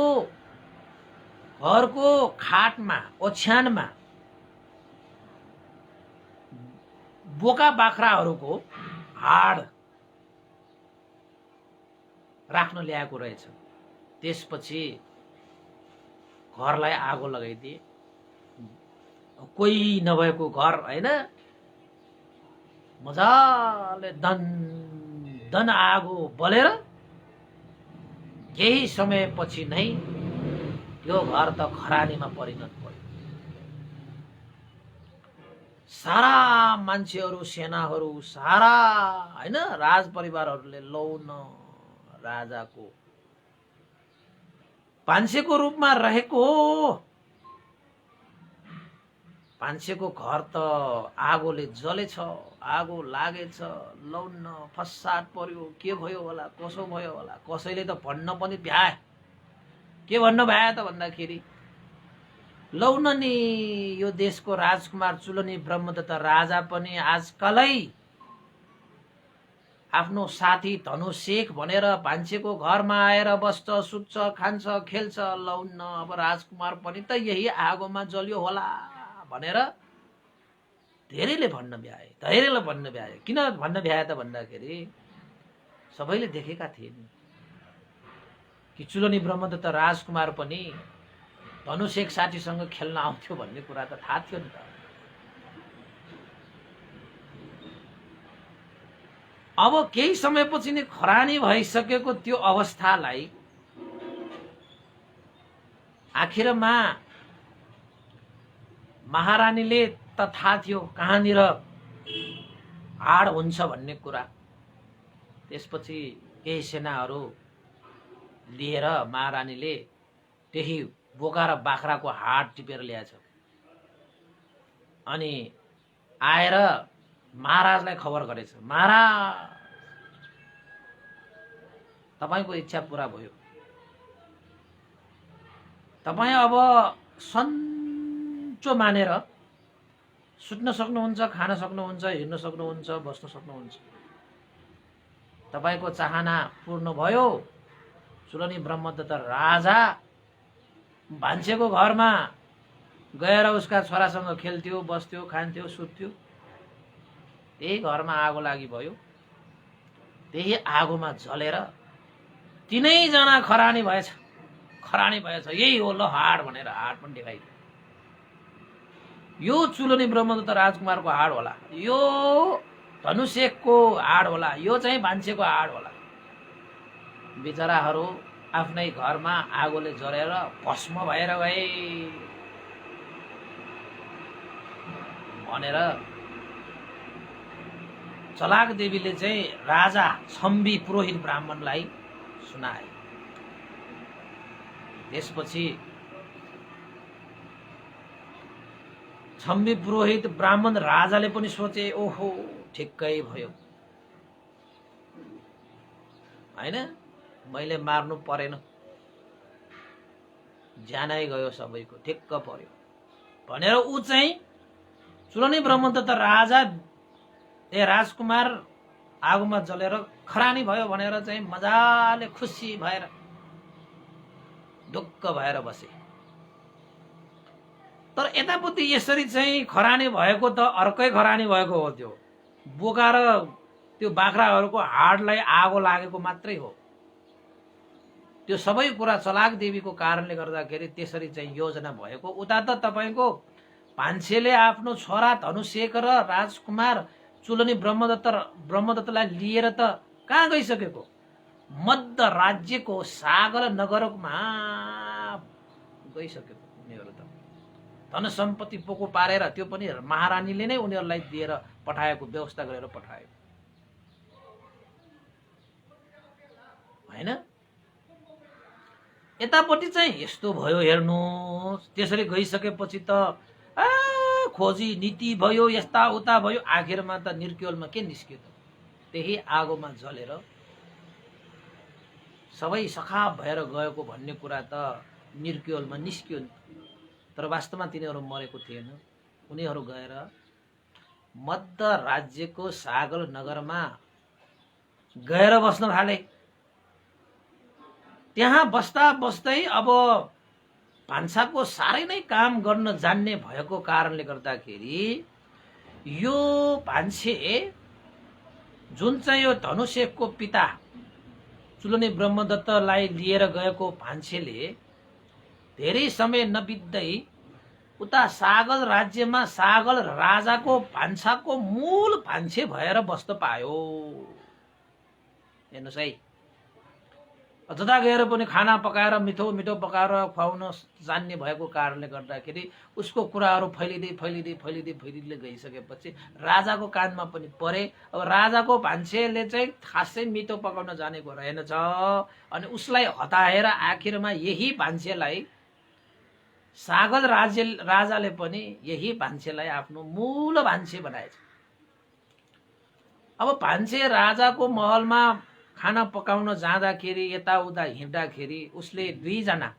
घरको खाटमा, ओछ्यानमा बोका बाख्राहरूको हाड राख्न ल्याएको रहेछ। त्यसपछि घरलाई आगो लगाइदिए। कोही नभएको घर हैन, मजाले दन आगो बलेर केही समयपछि नै यो घर त खरानीमा परिणत भयो। सारा मान्छेहरू, सेनाहरू, सारा हैन राज परिवारहरूले लौन राजाको भान्सेको रूपमा रहेको भान्सेको घर त आगोले जलेछ, आगो लागेछ, लौन फसाद पर्यो, के भयो होला, कसो भयो होला, कसैले त भन्न पनि भ्याए। के भन्न भ्याए त भन्दाखेरि लौन नि यो देशको राजकुमार चुलोनी ब्रह्मदत्त राजा पनि आजकलै आफ्नो साथी धनुशेख भनेर भान्सेको घरमा आएर बस्छ, सुत्छ, खान्छ, खेल्छ, लौन अब राजकुमार पनि त यही आगोमा जल्यो होला भनेर धेरैले भन्न भ्याए। किन भन्न भ्याए त भन्दाखेरि सबैले देखेका थिए नि कि चुलोनी ब्रह्मदत्त राजकुमार पनि धनुशेख साथीसँग खेल्न आउँथ्यो भन्ने कुरा त थाहा थियो नि त। अब केही समयपछि नै खरानी भइसकेको त्यो अवस्थालाई आखिरमा महारानीले त थाहा थियो कहाँनिर हाड हुन्छ भन्ने कुरा। त्यसपछि केही सेनाहरू लिएर महारानीले त्यही बोका र बाख्राको हाड टिपेर ल्याएछ। अनि आएर महाराजलाई खबर गरेछ, महाराज तपाईको इच्छा पूरा भयो, तपाईं अब सन्चो मानेर सुत्न सक्नुहुन्छ, खान सक्नुहुन्छ, हिँड्न सक्नुहुन्छ, बस्न सक्नुहुन्छ। तपाईको चाहना पूर्ण भयो। चुलोनी ब्रह्मदत्त राजा भान्सेको घरमा गएर उसका छोरासँग खेल्थ्यो, बस्थ्यो, खान्थ्यो, सुत्थ्यो। त्यही घरमा आगो लागि भयो। त्यही आगोमा जलेर तीनैजना खरानी भएछ। यही हो ल हाड भनेर हाड पनि देखाइदियो। यो चुलोनी ब्रह्मदत्त राजकुमारको हाड होला, यो धनुशेखको हाड होला, यो चाहिँ भान्सेको हाड होला। बिचराहरू आफ्नै घरमा आगोले जलेर भस्म भएर गए भनेर चलाक देवीले चाहिँ राजा छम्बी पुरोहित ब्राह्मणलाई सुनाए। त्यसपछि छम्बी पुरोहित ब्राह्मण राजाले पनि सोचे, ओहो ठिक्कै भयो हैन, मैले मार्नु परेन, ज्यानै गयो सबैको, ठिक्क पर्यो भनेर ऊ चाहिँ चुलनी ब्रह्मदत्त राजा राजकुमार आगोमा जलेर खरानी भयो भनेर चाहिँ मजाले खुसी भएर ढुक्क भएर बसे। तर यतापट्टि यसरी चाहिँ खरानी भएको त अर्कै खरानी भएको हो, त्यो बोका र त्यो बाख्राहरूको हाडलाई आगो लागेको मात्रै हो। त्यो सबै कुरा चलाक देवीको कारणले गर्दाखेरि त्यसरी चाहिँ योजना भएको। उता त तपाईको भान्सेले आफ्नो छोरा धनुशेखर र राजकुमार चुलनी ब्रह्मदत्तलाई लिएर त कहाँ गइसकेको, मध्य राज्यको सागल नगरमा गइसकेको। उनीहरू त धन सम्पत्ति पोको पारेर, त्यो पनि महारानीले नै उनीहरूलाई दिएर पठाएको, व्यवस्था गरेर पठायो हैन। यतापट्टि चाहिँ यस्तो भयो हेर्नुहोस्। त्यसरी गइसकेपछि त खोजी नीति भयो, यस्ता उता भयो, आखिरमा त निर्क्योलमा के निस्क्यो त, त्यही आगोमा जलेर सबै सखाप भएर गएको भन्ने कुरा त निर्क्योलमा निस्क्यो। तर वास्तवमा तिनीहरू मरेको थिएन। उनीहरू गएर मध्य राज्यको सागल नगरमा गएर बस्न थाले। त्यहाँ बस्दा बस्दै अब भान्साको साह्रै नै काम गर्न जान्ने भएको कारणले गर्दाखेरि यो भान्से जुन चाहिँ यो धनुशेखको पिता चुलनी ब्रह्मदत्तलाई लिएर गएको भान्सेले धेरै समय नबित्दै उता सागल राज्यमा सागल राजाको भान्साको मूल भान्से भएर बस्न पायो। हेर्नुहोस् है, जता गएर पनि खाना पकाएर मिठो मिठो पकाएर खुवाउन जान्ने भएको कारणले गर्दाखेरि उसको कुराहरू फैलिँदै गइसकेपछि राजाको कानमा पनि परे। अब राजाको भान्सेले चाहिँ खासै मिठो पकाउन जानेको रहेनछ, अनि उसलाई हताएर आखिरमा यही भान्सेलाई सागल राजाले पनि यही भान्सेलाई आफ्नो मूल भान्से बनाएछ। अब भान्से राजाको महलमा खाना पकाउन जाँदाखेरि यताउता हिँड्दाखेरि उसले दुईजना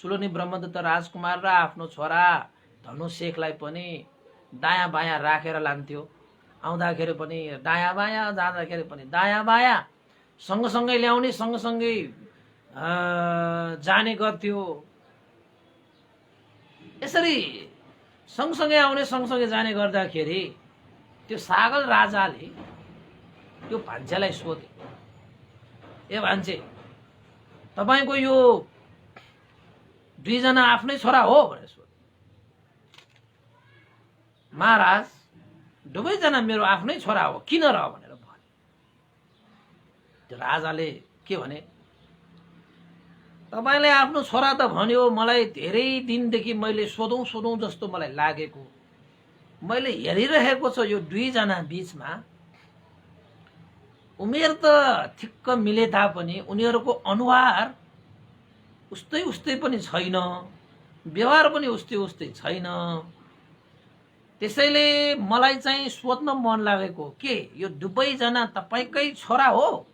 चुलनी ब्रह्मदत्त राजकुमार र आफ्नो छोरा धनुशेखलाई पनि दायाँ बायाँ राखेर लान्थ्यो। आउँदाखेरि पनि दायाँ बायाँ, जाँदाखेरि पनि दायाँ बायाँ, सँगसँगै ल्याउने सँगसँगै जाने गर्थ्यो। यसरी सँगसँगै आउने सँगसँगै जाने गर्दाखेरि त्यो सागल राजाले त्यो भान्सेलाई सोधे, ए भान्से, तपाईको यो दुईजना आफ्नै छोरा हो भनेर सोधे। महाराज, दुवैजना मेरो आफ्नै छोरा हो, किन र भनेर भने। त्यो राजाले के भने, तपाईले आफ्नो छोरा त भन्यो, मलाई धेरै दिनदेखि मैले सोधौं जस्तो मलाई लागेको, मैले हेरिरहेको छु यो दुईजना बीचमा उमेर त ठिक्क मिले तापनि उनीहरूको अनुहार उस्तै पनि छैन, व्यवहार पनि उस्तै छैन। त्यसैले मलाई चाहिँ सोध्न मन लागेको, के यो दुवैजना तपाईकै छोरा हो?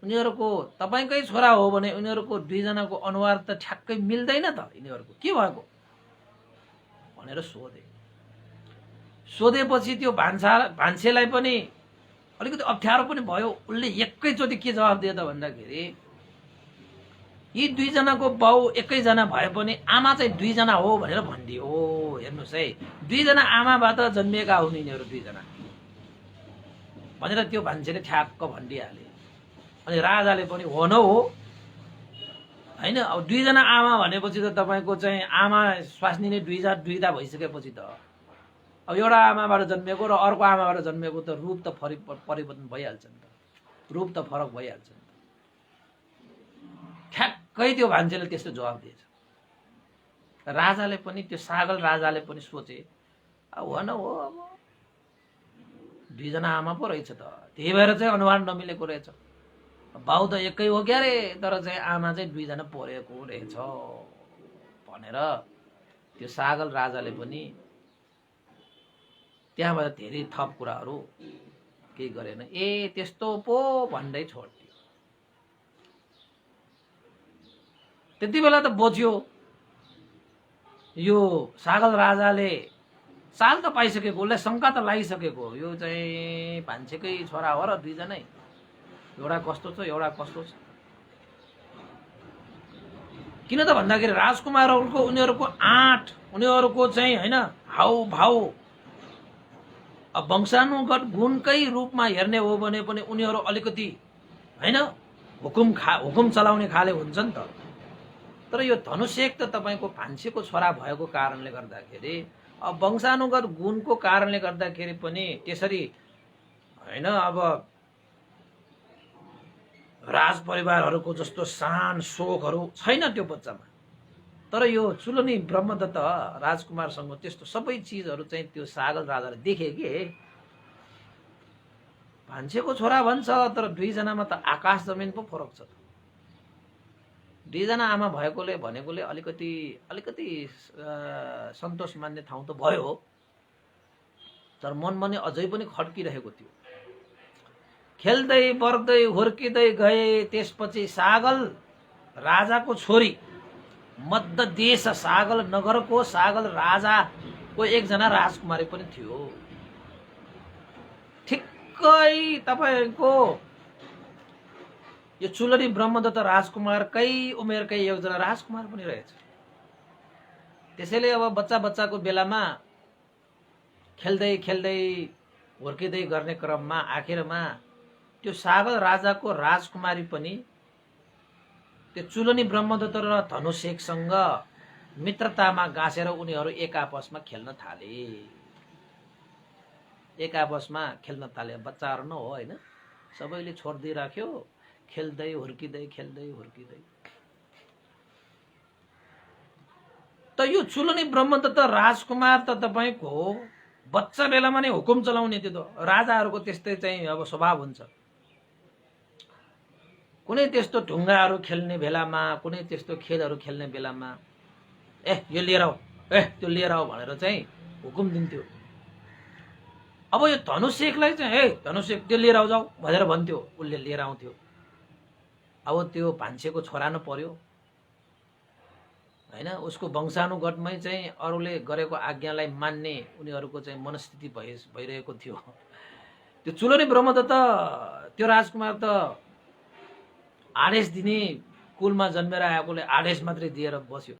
उनीहरूको तपाईकै छोरा हो भने उनीहरूको दुईजनाको अनुहार त ठ्याक्कै मिल्दैन त, यिनीहरूको के भएको भनेर सोधे। सोधेपछि त्यो भान्सेलाई पनि अलिकति अप्ठ्यारो पनि भयो। उसले एकैचोटि के जवाफ दियो त भन्दाखेरि, यी दुईजनाको बाउ एकैजना भए पनि आमा चाहिँ दुईजना हो भनेर भनिदियो। हेर्नुहोस् है, दुईजना आमाबाट जन्मिएका हुन् यिनीहरू दुईजना भनेर त्यो भान्सेले ठ्याक्क भनिदिइहाले। अनि राजाले पनि हो न हो हैन, अब दुईजना आमा भनेपछि त तपाईको चाहिँ आमा स्वास्नी नै दुईटा भइसकेपछि त अब एउटा आमाबाट जन्मेको र अर्को आमाबाट जन्मेको त रूप त परिवर्तन भइहाल्छ नि त, रूप त फरक भइहाल्छ नि त। ठ्याक्कै त्यो भान्सेले त्यस्तो जवाब दिएछ। राजाले पनि, त्यो सागल राजाले पनि सोचे, अब हो न हो, अब दुईजना आमा पो रहेछ त, त्यही भएर चाहिँ अनुहार नमिलेको रहेछ। बाउ त एकै हो क्या रे, तर चाहिँ आमा चाहिँ दुईजना परेको रहेछ भनेर त्यो सागल राजाले पनि त्यहाँबाट धेरै थप कुराहरू केही गरेन। ए त्यस्तो पो भन्दै छोड्दियो। त्यति बेला त बुझ्यो यो सागल राजाले चाल त पाइसकेको, उसलाई शङ्का त लागिसकेको, यो चाहिँ भान्सेकै छोरा हो र दुईजनै, एउटा कस्तो छ एउटा कस्तो छ। किन त भन्दाखेरि राजकुमारहरूको उनीहरूको आँट, उनीहरूको चाहिँ होइन हाउभाउ वंशानुगत गुणकै रूपमा हेर्ने हो भने पनि उनीहरू अलिकति होइन हुकुम चलाउने खाले हुन्छ नि त। तर यो धनुषेक त तपाईँको भान्सेको छोरा भएको कारणले गर्दाखेरि वंशानुगत गुणको कारणले गर्दाखेरि पनि त्यसरी होइन अब राज परिवारहरूको जस्तो शान शोकहरू छैन त्यो बच्चामा। तर यो चुलनी ब्रह्मदत्त राजकुमारसँग त्यस्तो सबै चिजहरू चाहिँ त्यो सागल राजाले देखे कि भान्सेको छोरा भन्छ, तर दुईजनामा त आकाश जमिन पो फरक छ। दुईजना आमा भएकोले भनेकोले अलिकति सन्तोष मान्ने ठाउँ त भयो, तर मनमा नै अझै पनि खड्किरहेको थियो। खेल्दै बढ्दै हुर्किँदै गए। त्यसपछि सागल राजाको छोरी, मध्य देश सागल नगरको सागल राजाको एकजना राजकुमारी पनि थियो। ठिक्कै तपाईँको यो चुलनी ब्रह्मदत्त राजकुमारकै उमेरकै एकजना राजकुमार पनि रहेछ। त्यसैले अब बच्चाको बेलामा खेल्दै खेल्दै हुर्किँदै गर्ने क्रममा आखिरमा त्यो सागल राजाको राजकुमारी पनि त्यो चुलनी ब्रह्मदत्त र धनुषेकसँग मित्रतामा गाँसेर उनीहरू एक आपसमा खेल्न थाले। बच्चाहरू न हो होइन, सबैले छोड्दै राख्यो, खेल्दै हुर्किँदै। त यो चुलनी ब्रह्मदत्त राजकुमार त तपाईँको बच्चा बेलामा नै हुकुम चलाउने, त्यो त राजाहरूको त्यस्तै चाहिँ अब स्वभाव हुन्छ। कुनै त्यस्तो ढुङ्गाहरू खेल्ने बेलामा, कुनै त्यस्तो खेलहरू खेल्ने बेलामा यो लिएर आऊ, त्यो लिएर आऊ भनेर चाहिँ हुकुम दिन्थ्यो। अब यो धनुषेकलाई चाहिँ धनुषेक त्यो लिएर आऊ जाऊ भनेर भन्थ्यो, उसले लिएर आउँथ्यो। अब त्यो भान्सेको छोरा न पर्यो होइन, उसको वंशानुगतमै चाहिँ अरूले गरेको आज्ञालाई मान्ने उनीहरूको चाहिँ मनस्थिति भइरहेको थियो। त्यो चुलनी ब्रह्मदत्त त्यो राजकुमार त आदेश दिने कुलमा जन्मेर आएकोले आदेश मात्रै दिएर बस्यो।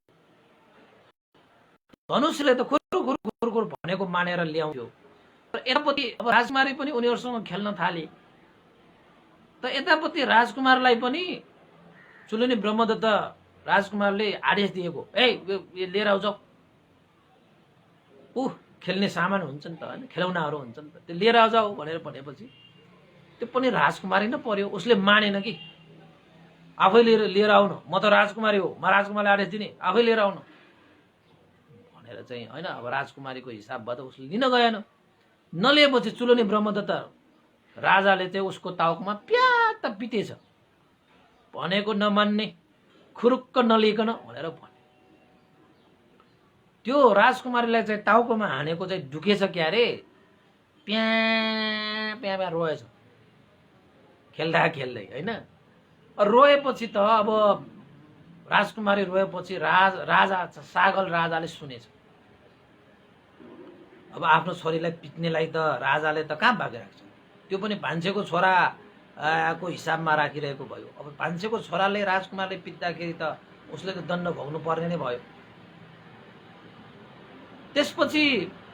धनुषले त खुर भनेको मानेर ल्याउँथ्यो। तर यतापट्टि अब राजकुमारी पनि उनीहरूसँग खेल्न थाले। त यतापट्टि राजकुमारलाई पनि चुलनी ब्रह्मदत्त राजकुमारले आदेश दिएको, लिएर आऊ जाऊ। खेल्ने सामान हुन्छ नि त होइन, खेलौनाहरू हुन्छ नि त, त्यो लिएर आऊ जाऊ भनेर भनेपछि त्यो पनि राजकुमारी नै पर्यो। उसले मानेन कि आफै लिएर आउनु, म त राजकुमारी हो, म राजकुमारले आदेश दिने, आफै लिएर आउनु भनेर चाहिँ होइन। अब राजकुमारीको हिसाबबाट उसले लिन गएन। नलिएपछि चुलनी ब्रह्मदत्त राजाले चाहिँ उसको टाउकोमा प्यात पिटेछ। भनेको नमान्ने, खुरुक्क नलिकन भनेर भने। त्यो राजकुमारीलाई चाहिँ टाउकोमा हानेको चाहिँ ढुकेछ क्या रे, प्या रोएछ खेल्दा होइन। रोएपछि त अब राजकुमारी रोएपछि राजा सागल राजाले सुनेछ। अब आफ्नो छोरीलाई पिट्नेलाई त राजाले त कहाँ भागी राख्छ, त्यो पनि भान्सेको छोरा को हिसाबमा राखिरहेको भयो। अब भान्सेको छोराले राजकुमारले पिट्दाखेरि त उसले त दण्ड भोग्नु पर्ने नै भयो। त्यसपछि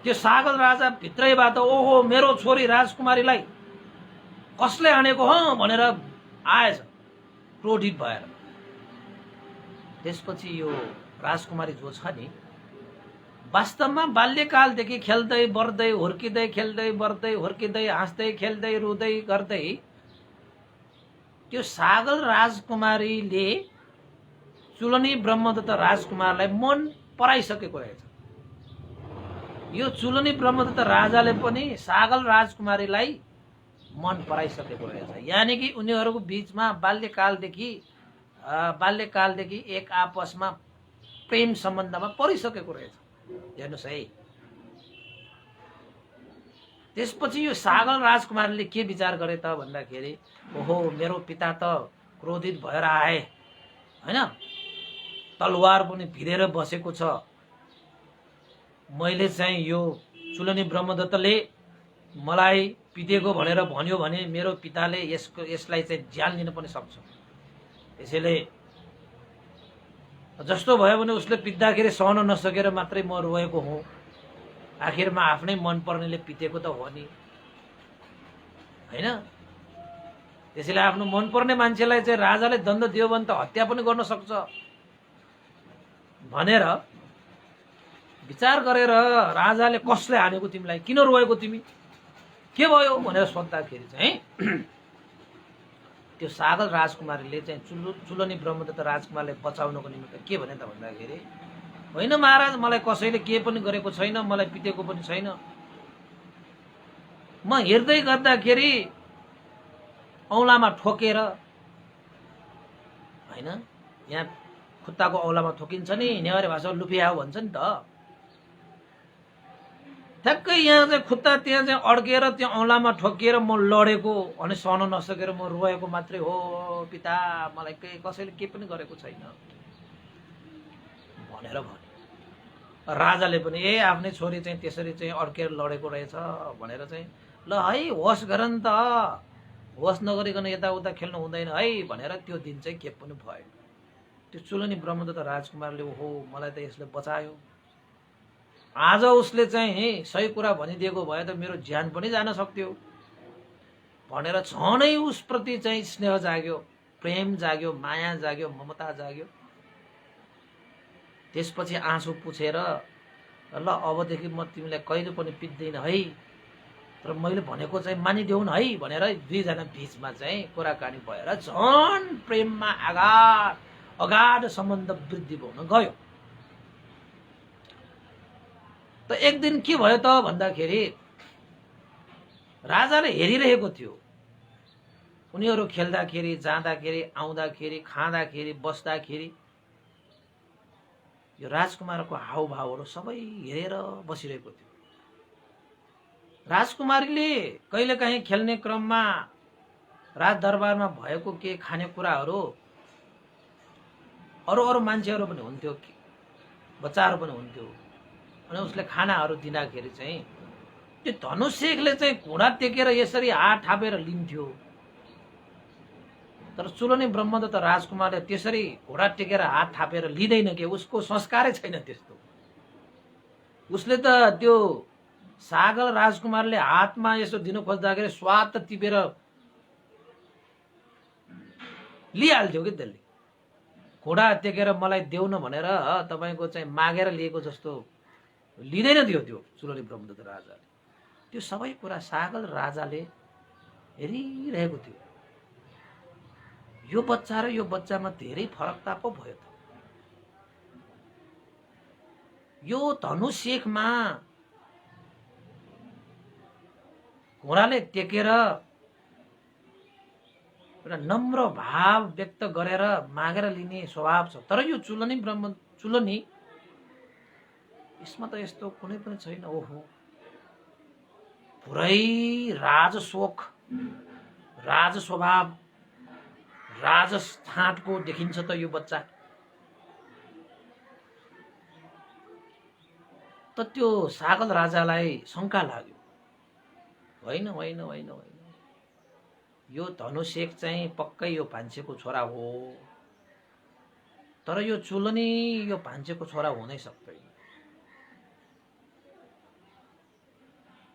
त्यो सागल राजा भित्रैबाट ओहो मेरो छोरी राजकुमारीलाई कसले हानेको हो भनेर आएछ क्रोधित भएर। त्यसपछि यो राजकुमारी जो छ नि, वास्तवमा बाल्यकालदेखि खेल्दै बढ्दै हुर्किँदै हाँस्दै खेल्दै रुँदै गर्दै त्यो सागल राजकुमारीले चुलनी ब्रह्मदत्त राजकुमारलाई मन पराइसकेको रहेछ। यो चुलनी ब्रह्मदत्त राजाले पनि सागल राजकुमारीलाई मन पराइसकेको रहेछ। यानि कि उनीहरूको बीचमा बाल्यकालदेखि एक आपसमा प्रेम सम्बन्धमा परिसकेको रहेछ। हेर्नुहोस् है, त्यसपछि यो सागल राजकुमारले के विचार गरे त भन्दाखेरि, ओहो मेरो पिता त क्रोधित भएर आए हैन, तलवार पनि भिरेर बसेको छ, मैले चाहिँ यो चुलनी ब्रह्मदत्तले मलाई पिटेको भनेर भन्यो भने मेरो पिताले यसलाई चाहिँ ज्यान लिन पनि सक्छ। त्यसैले जस्तो भयो भने उसले पिट्दाखेरि सहन नसकेर मात्रै म रोएको हुँ। आखिरमा आफ्नै मनपर्नेले पिटेको त हो नि हैन। त्यसैले आफ्नो मनपर्ने मान्छेलाई चाहिँ राजाले दण्ड दियो भने त हत्या पनि गर्न सक्छ भनेर विचार गरेर राजाले कसले हानेको तिमीलाई, किन रोएको तिमी, के भयो भनेर सोद्धाखेरि चाहिँ त्यो सागल राजकुमारीले चाहिँ चुलनी ब्रह्मदत्त राजकुमारलाई बचाउनको निमित्त के भने त भन्दाखेरि, होइन महाराज, मलाई कसैले के पनि गरेको छैन, मलाई पिटेको पनि छैन, म हेर्दै गर्दाखेरि औलामा ठोकेर हैन, यहाँ खुट्टाको औलामा ठोकिन्छ नि, नेवारी भाषामा लुफिया भन्छ नि त, ठ्याक्कै यहाँ चाहिँ खुट्टा त्यहाँ चाहिँ अड्केर त्यो औलामा ठोकिएर म लडेको अनि सहन नसकेर म रोएको मात्रै हो पिता, मलाई कसैले के पनि गरेको छैन भनेर भने। राजाले पनि ए आफ्नै छोरी चाहिँ त्यसरी चाहिँ अड्केर लडेको रहेछ भनेर चाहिँ ल है होस गर नि त, होस नगरिकन यताउता खेल्नु हुँदैन है भनेर त्यो दिन चाहिँ के पनि भयो। त्यो चुलनी ब्रह्मदत्त राजकुमारले ओहो मलाई त यसले बचायो, आज उसले चाहिँ सही कुरा भनिदिएको भए त मेरो ज्यान पनि जान सक्थ्यो भनेर झनै उसप्रति चाहिँ स्नेह जाग्यो, प्रेम जाग्यो, माया जाग्यो, ममता जाग्यो। त्यसपछि आँसु पुछेर ल अबदेखि म तिमीलाई कहिले पनि पिट्दैन है, तर मैले भनेको चाहिँ मानिदेऊ न है भनेर दुईजना बीचमा चाहिँ कुराकानी भएर झन् प्रेममा अगाध सम्बन्ध वृद्धि हुन गयो। त एक दिन के भयो त भन्दाखेरि राजाले हेरिरहेको थियो, उनीहरू खेल्दाखेरि, जाँदाखेरि, आउँदाखेरि, खाँदाखेरि, बस्दाखेरि यो राजकुमारको हावभावहरू सबै हेरेर बसिरहेको थियो। राजकुमारीले कहिलेकाहीँ खेल्ने क्रममा राजदरबारमा भएको के खानेकुराहरू अरू मान्छेहरू पनि हुन्थ्यो, बच्चाहरू पनि हुन्थ्यो, अनि उसले खानाहरू दिँदाखेरि चाहिँ त्यो धनुषेखले चाहिँ घुँडा टेकेर यसरी हात थापेर लिन्थ्यो। तर चुलनी ब्रह्मदत्त राजकुमारले त्यसरी घुँडा टेकेर हात थापेर लिँदैन के, उसको संस्कारै छैन त्यस्तो। उसले त त्यो सागल राजकुमारले हातमा यसो दिनु खोज्दाखेरि स्वाद त टिपेर लिइहाल्थ्यो कि त्यसले, घुँडा टेकेर मलाई देऊ न भनेर तपाईँको चाहिँ मागेर लिएको जस्तो लिँदैन थियो त्यो चुलनी ब्रह्मदत्त राजाले। त्यो सबै कुरा सागल राजाले हेरिरहेको थियो। यो बच्चा र यो बच्चामा धेरै फरकता पो भयो त। यो धनुषेखमा घोडाले टेकेर एउटा नम्र भाव व्यक्त गरेर मागेर लिने स्वभाव छ, तर यो चुलनी यसमा त यस्तो कुनै पनि छैन। ओहो पुरै राजशोक, राज स्वभाव, राजस्थानको देखिन्छ त यो बच्चा। त त्यो सागल राजालाई शंका लाग्यो, होइन होइन होइन होइन, यो धनुषेख चाहिँ पक्कै यो भान्सेको छोरा हो, तर यो चुलनी यो भान्सेको छोरा हुनै सक्दैन,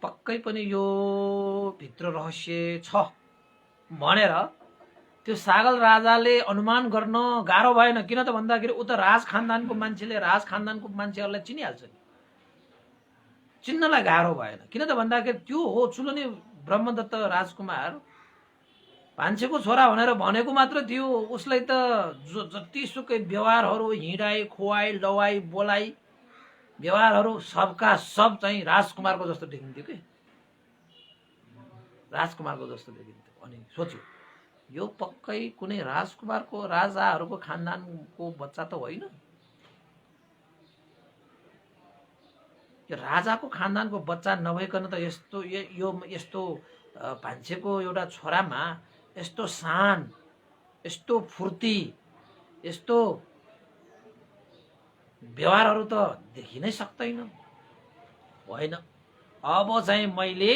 पक्कै पनि यो भित्र रहस्य छ भनेर त्यो सागल राजाले अनुमान गर्न गाह्रो भएन। किन त भन्दाखेरि उ त राज खानदानको मान्छेले राज खानदानको मान्छेहरूलाई चिनिहाल्छ नि, चिन्नलाई गाह्रो भएन। किन त भन्दाखेरि त्यो हो चुलनी ब्रह्मदत्त राजकुमार, भान्सेको छोरा भनेर भनेको मात्र थियो। उसलाई त जतिसुकै व्यवहारहरू, हिँडाइ खुवाइ लवाइ बोलाइ व्यवहारहरू सबका सब चाहिँ राजकुमारको जस्तो देखिन्थ्यो कि राजकुमारको जस्तो देखिन्थ्यो। अनि सोच्यो यो पक्कै कुनै राजकुमारको राजाहरूको खानदानको बच्चा त होइन, यो राजाको खानदानको बच्चा नभइकन त यस्तो यो यस्तो भान्सेको एउटा छोरामा यस्तो शान, यस्तो फुर्ती, यस्तो व्यवहारहरू त देखिनै सक्दैन। होइन, अब चाहिँ मैले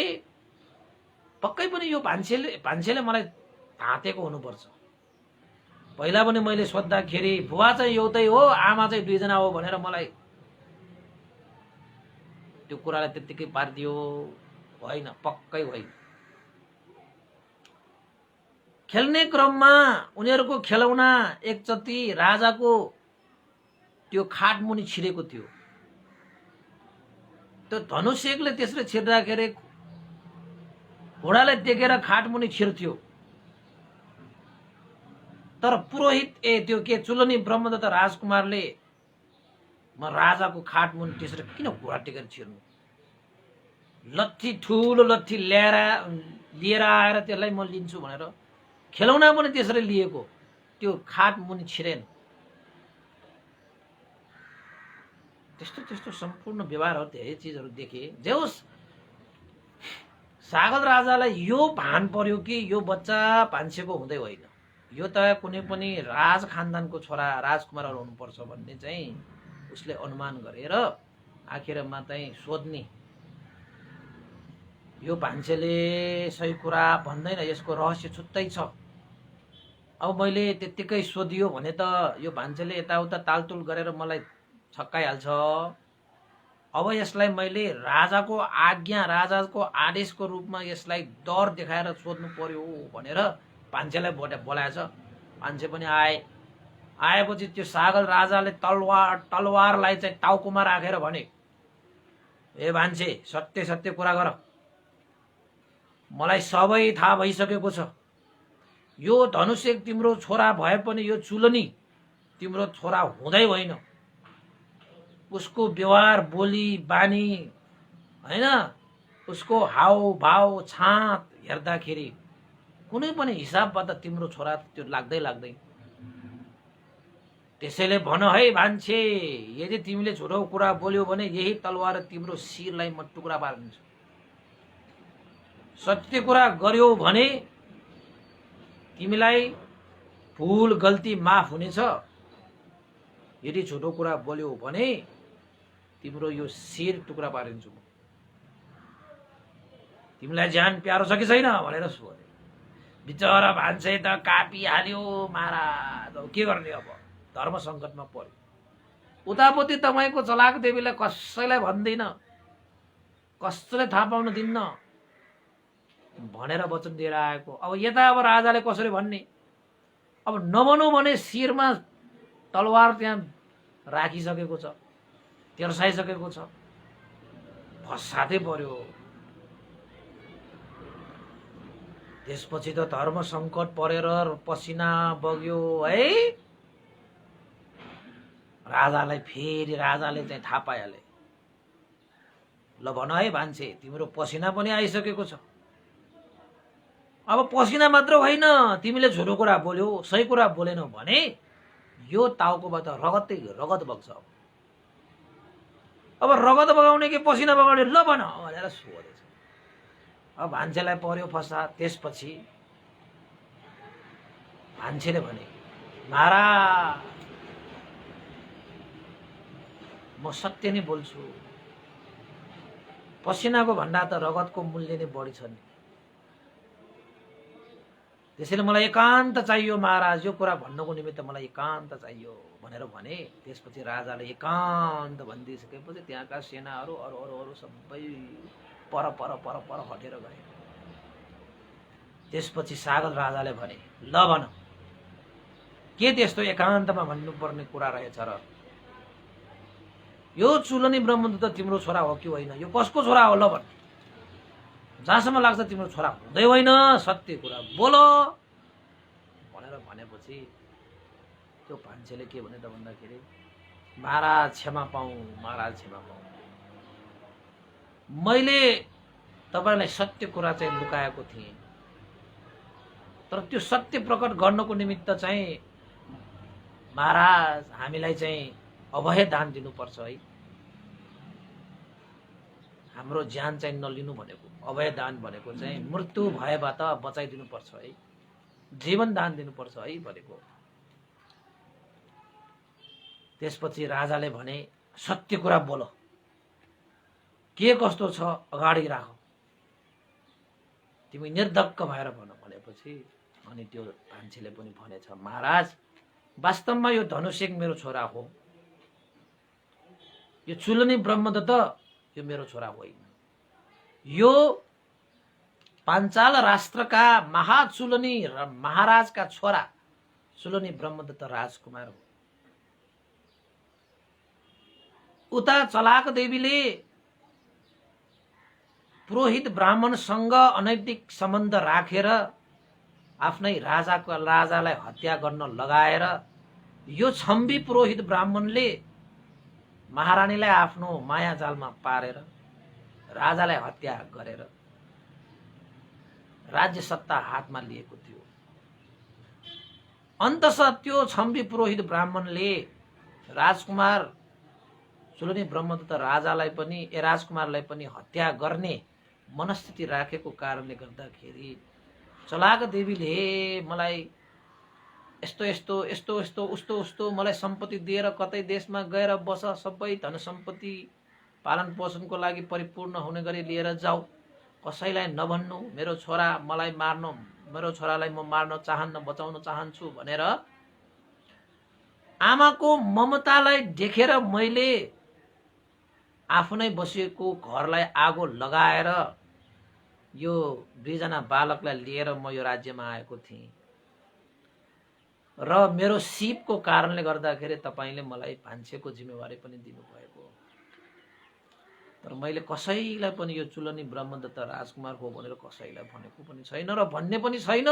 पक्कै पनि यो भान्सेले मलाई तातेको हुनुपर्छ। पहिला पनि मैले सोद्धाखेरि बुवा चाहिँ एउटै हो, आमा चाहिँ दुईजना हो भनेर मलाई त्यो कुरालाई त्यत्तिकै पारिदियो। होइन, पक्कै होइन। खेल्ने क्रममा उनीहरूको खेलौना एकचोटि राजाको त्यो खाटमुनि छिरेको थियो। त्यो धनुषेकले त्यसले छिर्दाखेरि घोडालाई देखेर खाटमुनि छिर्थ्यो, तर पुरोहित त्यो के चुलनी ब्रह्मदत्त राजकुमारले म राजाको खाटमुनि त्यसरी किन घोडा टेकेर छिर्नु, लट्ठी ठुलो लट्ठी लिएर आएर त्यसलाई म लिन्छु भनेर खेलौना पनि त्यसरी लिएको, त्यो खाटमुनि छिरेन। त्यस्तो त्यस्तो सम्पूर्ण व्यवहारहरू धेरै चिजहरू देखे। जे होस्, सागल राजालाई यो भान पर्यो कि यो बच्चा भान्सेको हुँदै होइन, यो त कुनै पनि राज खानदानको छोरा राजकुमारहरू हुनुपर्छ भन्ने चाहिँ उसले अनुमान गरेर आखिरमा चाहिँ सोध्ने। यो भान्सेले सही कुरा भन्दैन, यसको रहस्य छुट्टै छ। अब मैले त्यत्तिकै सोधियो भने त यो भान्सेले यताउता तालतुल गरेर मलाई छक्काइहाल्छ। अब यसलाई मैले राजाको आज्ञा, राजाको आदेशको रूपमा यसलाई डर देखाएर सोध्नु पर्यो भनेर भान्सेलाई बोलाएछ। भान्से पनि आएपछि त्यो सागल राजाले तलवारलाई चाहिँ टाउकोमा राखेर भने, ए भान्से, सत्य सत्य कुरा गर, मलाई सबै थाहा भइसकेको छ। यो धनुषेक तिम्रो छोरा भए पनि यो चुलनी तिम्रो छोरा हुँदै होइन। उसको व्यवहार, बोली बानी, होइन, उसको हावभाव छात हेर्दाखेरि कुनै पनि हिसाबबाट तिम्रो छोरा त्यो लाग्दै। त्यसैले भन है भान्से, यदि तिमीले झुटो कुरा बोल्यो भने यही तलवार तिम्रो शिरलाई म टुक्रा पारिदिन्छु। सत्य कुरा गर्यो भने तिमीलाई भुल गल्ती माफ हुनेछ, यदि झुटो कुरा बोल्यो भने तिम्रो यो शिर टुक्रा पारिदिन्छु। तिमीलाई ज्यान प्यारो छ कि छैन भनेर सोधे। बिचरा भान्से त कापिहाल्यो महाराज, के गर्ने अब, धर्म सङ्कटमा पर्यो। उतापट्टि तपाईँको चलाक देवीलाई कसैलाई भन्दिन, कसैलाई थाहा पाउन दिन्न भनेर वचन दिएर आएको। अब यता अब राजाले कसरी भन्ने, अब नभनौँ भने शिरमा तलवार त्यहाँ राखिसकेको छ, तेर्साइसकेको छ, फसादै पर्यो। त्यसपछि त धर्म सङ्कट परेर पसिना बग्यो है। राजालाई फेरि राजाले चाहिँ थाहा पाइहाले, ल भन है भान्से, तिम्रो पसिना पनि आइसकेको छ। अब पसिना मात्र होइन, तिमीले झुटो कुरा बोल्यो, सही कुरा बोलेनौ भने यो टाउकोबाट रगत बग्छ। अब रगत बगाउने कि पसिना बगाउने, ल भन भनेर सोधेछ। अब भान्सेलाई पर्यो फसा। त्यसपछि भान्सेले भने, महाराज, म सत्य नै बोल्छु, पसिनाको भन्दा त रगतको मूल्य नै बढी छ नि। त्यसैले मलाई एकान्त चाहियो महाराज, यो कुरा भन्नको निमित्त मलाई एकान्त चाहियो भनेर भने। त्यसपछि राजाले एकान्त भनिदिइसकेपछि त्यहाँका सेनाहरू अरू सबै पर हटेर गए। त्यसपछि सागल राजाले भने, ल भन, के त्यस्तो एकान्तमा भन्नुपर्ने कुरा रहेछ र? यो चुलनी ब्रह्मदत्त तिम्रो छोरा हो कि होइन, यो कसको छोरा हो, ल भन। जहाँसम्म लाग्छ तिम्रो छोरा हुँदै होइन, सत्य कुरा बोलो भनेर भनेपछि त्यो भान्सेले के भने त भन्दाखेरि, महाराज क्षमा पाऊँ, महाराज क्षमा पाऊँ। मैले तपाईलाई सत्य कुरा चाहिँ लुकाएको थिएँ, तर त्यो सत्य प्रकट गर्नको निमित्त चाहिँ महाराज हामीलाई चाहिँ अभय दान दिनुपर्छ है। हाम्रो ज्यान चाहिँ नलिनु भनेको, अभय दान भनेको चाहिँ मृत्यु भएबाट बचाइदिनुपर्छ है, जीवन दान दिनुपर्छ है भनेको। त्यसपछि राजाले भने सत्य कुरा बोल, के कस्तो छ अगाडि राख, तिमी निर्धक्क भएर भन भनेपछि अनि त्यो मान्छेले पनि भनेछ महाराज वास्तवमा यो धनुषेक मेरो छोरा हो, यो चुलनी ब्रह्मदत्त यो मेरो छोरा होइन, यो पाञ्चाल राष्ट्रका महाचुलनी र महाराजका छोरा चुलनी ब्रह्मदत्त राजकुमार हो। उता चलाक देवीले पुरोहित ब्राह्मणसँग अनैतिक सम्बन्ध राखेर आफ्नै राजालाई हत्या गर्न लगाएर यो छम्बी पुरोहित ब्राह्मणले महारानीलाई आफ्नो माया जालमा पारेर राजालाई हत्या गरेर राज्य सत्ता हातमा लिएको थियो। अन्ततः त्यो छम्बी पुरोहित ब्राह्मणले राजकुमार चुलनी ब्रह्मदत्त राजकुमारलाई पनि हत्या गर्ने मनस्थिति राखेको कारणले गर्दाखेरि चलाक देवीले मलाई यस्तो यस्तो यस्तो यस्तो उस्तो उस्तो मलाई सम्पत्ति दिएर कतै देशमा गएर बस, सबै धन सम्पत्ति पालन पोषणको लागि परिपूर्ण हुने गरी लिएर जाऊ, कसैलाई नभन्नु मेरो छोरा मलाई मार्नु, मेरो छोरालाई म मार्न चाहन्न, बचाउन चाहन्छु भनेर आमाको ममतालाई देखेर मैले आफ्नै बसेको घरलाई आगो लगाएर यो दुईजना बालकलाई लिएर म यो राज्यमा आएको थिएँ र मेरो सिपको कारणले गर्दाखेरि तपाईले मलाई भान्सेको जिम्मेवारी पनि दिनुभएको, तर मैले कसैलाई पनि यो चुलनी ब्रह्मदत्त राजकुमार हो भनेर कसैलाई भनेको पनि छैन र भन्ने पनि छैन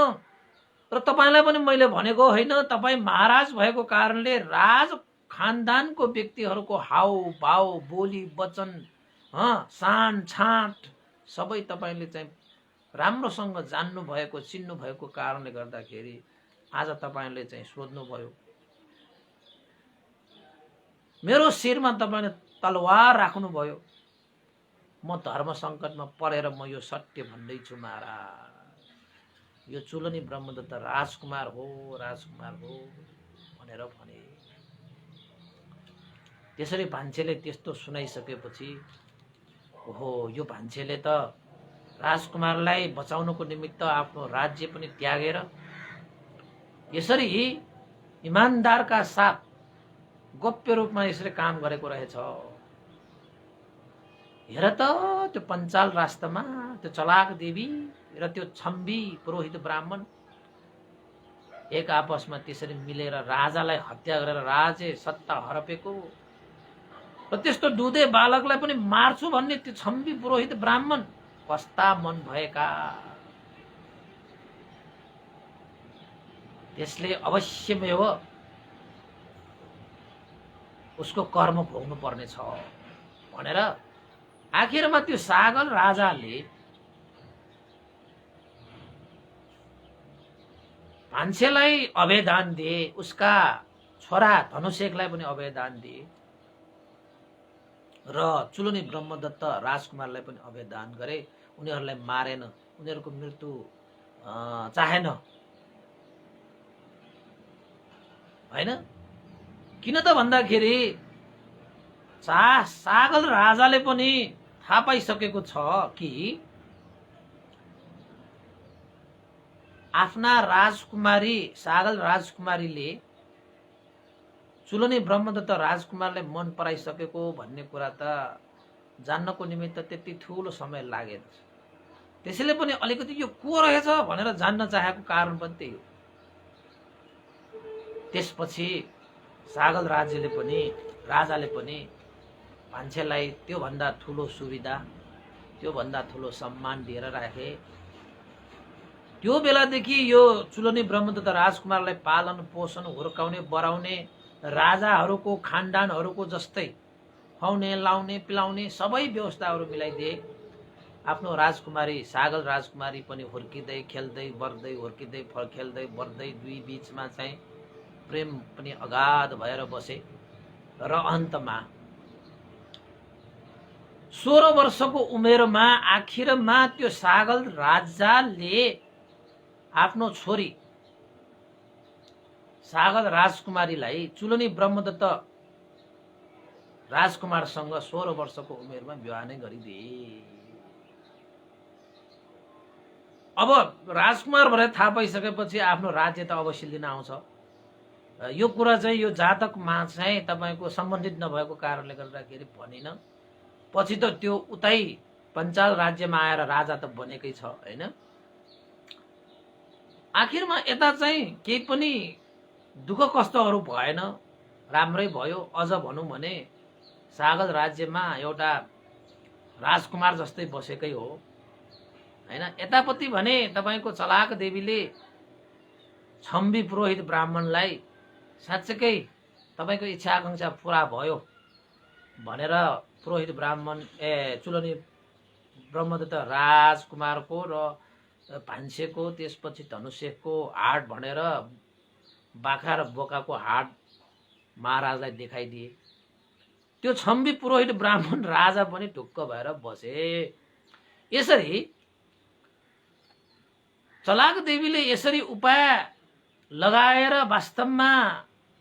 र तपाईलाई पनि मैले भनेको होइन। तपाई महाराज भएको कारणले राज खानदानको व्यक्तिहरूको हाउभाउ, बोली वचन, शान छाट सबै तपाईले चाहिँ राम्रोसँग जान्नु भएको, चिन्नु भएको कारणले गर्दाखेरि आज तपाईले चाहिँ सोध्नु भयो। मेरो शिरमा तपाईले तलवार राख्नु भयो, म धर्म संकटमा परेर म यो सत्य भन्दैछु महाराज, यो चुलनी ब्रह्मदत्त राजकुमार हो भनेर भने। त्यसरी भान्सेले त्यस्तो सुनाइसकेपछि ओहो यो भान्सेले त राजकुमारलाई बचाउनको निमित्त आफ्नो राज्य पनि त्यागेर यसरी इमानदारका साथ गोप्य रूपमा यसरी काम गरेको रहेछ। हेर त त्यो पञ्चाल राष्ट्रमा त्यो चलाक देवी र त्यो छम्बी पुरोहित ब्राह्मण एक आपसमा त्यसरी मिलेर राजालाई हत्या गरेर राज्य सत्ता हरपेको र त्यस्तो दुधे बालकलाई पनि मार्छु भन्ने त्यो छम्बी पुरोहित ब्राह्मण कस्ता मन भएका, त्यसले अवश्यमेव उसको कर्म भोग्नु पर्ने छ भनेर आखिरमा त्यो सागल राजाले भान्सेलाई अभयदान दिए, उसका छोरा धनुषेकलाई पनि अभयदान दिए र चुलनी ब्रह्मदत्त राजकुमारलाई पनि अभयदान गरे। उनीहरूलाई मारेन, उनीहरूको मृत्यु चाहेन हैन। किन त भन्दाखेरि सागल राजाले पनि थाहा पाइसकेको छ कि आफ्ना राजकुमारी सागल राजकुमारीले चुलनी ब्रह्मदत्त राजकुमारले मन पराइसकेको भन्ने कुरा त जान्नको निमित्त त्यति ठूलो समय लागेन। त्यसैले पनि अलिकति यो को रहेछ भनेर जान्न चाहेको कारण पनि त्यही हो। त्यसपछि सागल राजाले पनि मान्छेलाई त्योभन्दा ठूलो सुविधा, त्योभन्दा ठूलो सम्मान दिएर राखे। त्यो बेलादेखि यो चुलनी ब्रह्मदत्त राजकुमारलाई पालन पोषण, हुर्काउने, बढाउने राजाहरूको खानदानहरूको जस्तै खुवाउने लाउने पिलाउने सबै व्यवस्थाहरू मिलाइदिए। आफ्नो राजकुमारी सागल राजकुमारी पनि हुर्किँदै खेल्दै बढ्दै हुर्किँदै खेल्दै बढ्दै दुई बीचमा चाहिँ प्रेम पनि अगाध भएर बसे र अन्तमा 16 वर्षको उमेरमा आखिरमा त्यो सागल राजाले आफ्नो छोरी सागल राजकुमारीलाई चुलनी ब्रह्मदत्त राजकुमारसँग 16 वर्षको उमेरमा विवाह नै गरिदिए। अब राजकुमार भनेर थाहा पाइसकेपछि आफ्नो राज्य त अवश्य लिन आउँछ। यो कुरा चाहिँ यो जातकमा चाहिँ तपाईको सम्बन्धित नभएको कारणले गर्दाखेरि भनिन। पछि त त्यो उतै पञ्चाल राज्यमा आएर राजा त बनेकै छ हैन। आखिरमा यता चाहिँ केही पनि दुःख कष्टहरू भएन, राम्रै भयो। अझ भनौँ भने सागल राज्यमा एउटा राजकुमार जस्तै बसेकै हो हैन। यतापट्टि भने तपाईको चलाक देवीले छम्बी पुरोहित ब्राह्मणलाई साँच्चैकै तपाईको इच्छा आकांक्षा पूरा भयो भनेर पुरोहित ब्राह्मण चुलनी ब्रह्मदत्त राजकुमारको र भान्सेको त्यसपछि धनुषेको हाड भनेर बाखा र बोकाको हाड महाराजलाई देखाइदिए। त्यो छम्बी पुरोहित ब्राह्मण राजा पनि ढुक्क भएर बसे। यसरी चलाक देवीले यसरी उपाय लगाएर वास्तवमा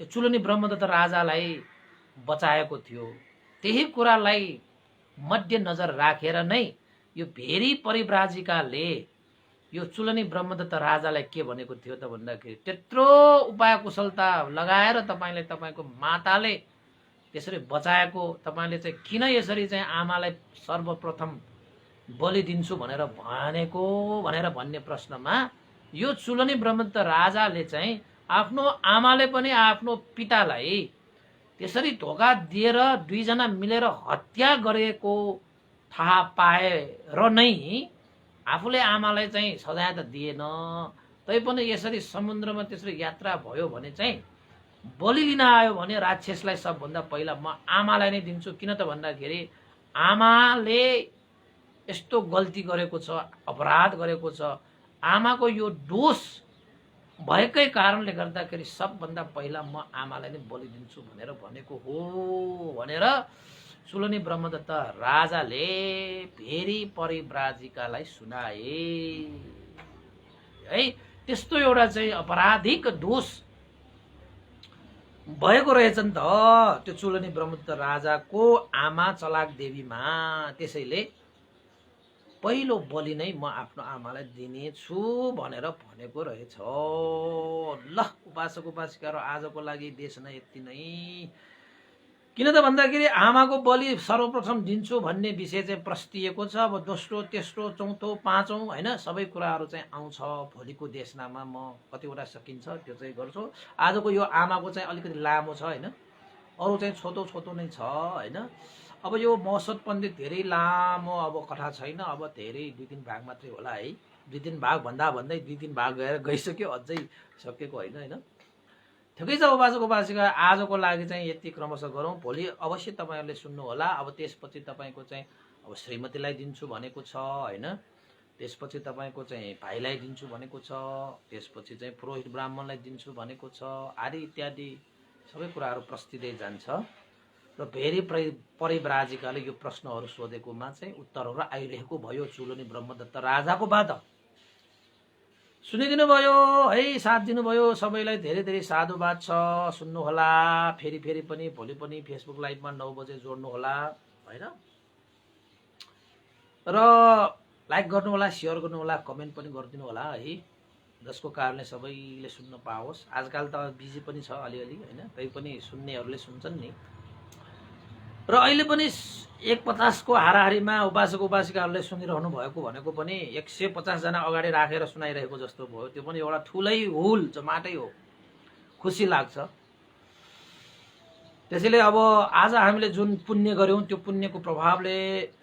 यो चुलनी ब्रह्मदत्त राजालाई बचाएको थियो। त्यही कुरालाई मध्यनजर राखेर नै यो भेरी परिव्राजिकाले यो चुलनी ब्रह्मदत्त राजालाई के भनेको थियो त भन्दाखेरि त्यत्रो उपाय कुशलता लगाएर तपाईले तपाईको माताले त्यसरी बचाएको, तपाईले चाहिँ किन यसरी चाहिँ आमालाई सर्वप्रथम बलि दिन्छु भनेर भनेको भनेर भन्ने प्रश्नमा यो चुलनी ब्रह्मदत्त राजाले चाहिँ आफ्नो आमाले पनि आफ्नो पितालाई त्यसरी धोका दिएर दुईजना मिलेर हत्या गरेको थाहा पाएर नै आफूले आमालाई चाहिँ सजाय त दिएन, तैपनि यसरी समुद्रमा त्यसरी यात्रा भयो भने चाहिँ बलि लिन आयो भने राक्षसलाई सबभन्दा पहिला म आमालाई नै दिन्छु। किन त भन्दाखेरि आमाले यस्तो गल्ती गरेको छ, अपराध गरेको छ, आमाको यो दोष भएकै कारणले गर्दाखेरि सबभन्दा पहिला म आमालाई नै बलि दिन्छु भनेर भनेको हो भनेर चुलनी ब्रह्मदत्त राजाले भेरी परिव्राजिकालाई सुनाए है। त्यस्तो एउटा चाहिँ अपराधिक दोष भएको रहेछन् त त्यो चुलनी ब्रह्मदत्त राजाको आमा चलाक देवीमा। त्यसैले पहिलो बलि नै म आफ्नो आमालाई दिनेछु भनेर भनेको रहेछ। ल उपासक उपासिकाहरू आजको लागि देश नै यति नै। किन त भन्दाखेरि आमाको बलि सर्वप्रथम दिन्छु भन्ने विषय चाहिँ प्रस्तिएको छ। अब दोस्रो तेस्रो चौथो पाँचौं हैन सबै कुराहरू चाहिँ आउँछ भोलिको देशनामा। म कतिवटा सकिन्छ त्यो चाहिँ गर्छु। आजको यो आमाको चाहिँ अलिकति लामो छ हैन, अरू चाहिँ छोटो छोटो नै छ हैन। अब यो मौसत पण्डित धेरै लामो अब कथा छैन, अब धेरै 2-3 भाग मात्रै होला है। 2-3 भाग भन्दा भन्दै 2-3 भाग गइसक्यो, अझै सकेको होइन हैन। ठिकै छ उपासक उपासिका, आजको लागि चाहिँ यति क्रमशः गरौँ। भोलि अवश्य तपाईहरुले सुन्नु होला। अब त्यसपछि तपाईको चाहिँ अब श्रीमतीलाई दिन्छु भनेको छ हैन, त्यसपछि तपाईको चाहिँ भाइलाई दिन्छु भनेको छ, त्यसपछि चाहिँ पुरोहित ब्राह्मणलाई दिन्छु भनेको छ आदि इत्यादि सबै कुराहरू प्रस्तिँदै जान्छ। र भेरी परिव्राजिकाले यो प्रश्नहरू सोधेकोमा चाहिँ उत्तरहरू आइरहेको भयो चुलनी ब्रह्मदत्त राजाको बाट। सुनिदिनु भयो है, साथ दिनुभयो सबैलाई धेरै धेरै साधुवाद छ। सुन्नु होला, फेरि फेरि पनि भोलि पनि फेसबुक लाइभमा 9 बजे जोड्नु होला हैन। र लाइक गर्नु होला, शेयर गर्नु होला, कमेन्ट पनि गरिदिनु होला है, जसको कारणले सबैले सुन्न पाओस्। आजकल त बिजी पनि छ अलिअलि हैन, तै पनि सुन्नेहरूले सुन्छन् नि। र अहिले पनि 150 को हाराहारीमा उपासक उपासिकाहरूले सुनिरहनु भएको भनेको पनि 150 जना अगाडि राखेर सुनाइरहेको जस्तो भयो। त्यो पनि एउटा ठुलै हुल जमाटै हो, खुसी लाग्छ। त्यसैले अब आज हामीले जुन पुण्य गर्यौं त्यो पुण्यको प्रभावले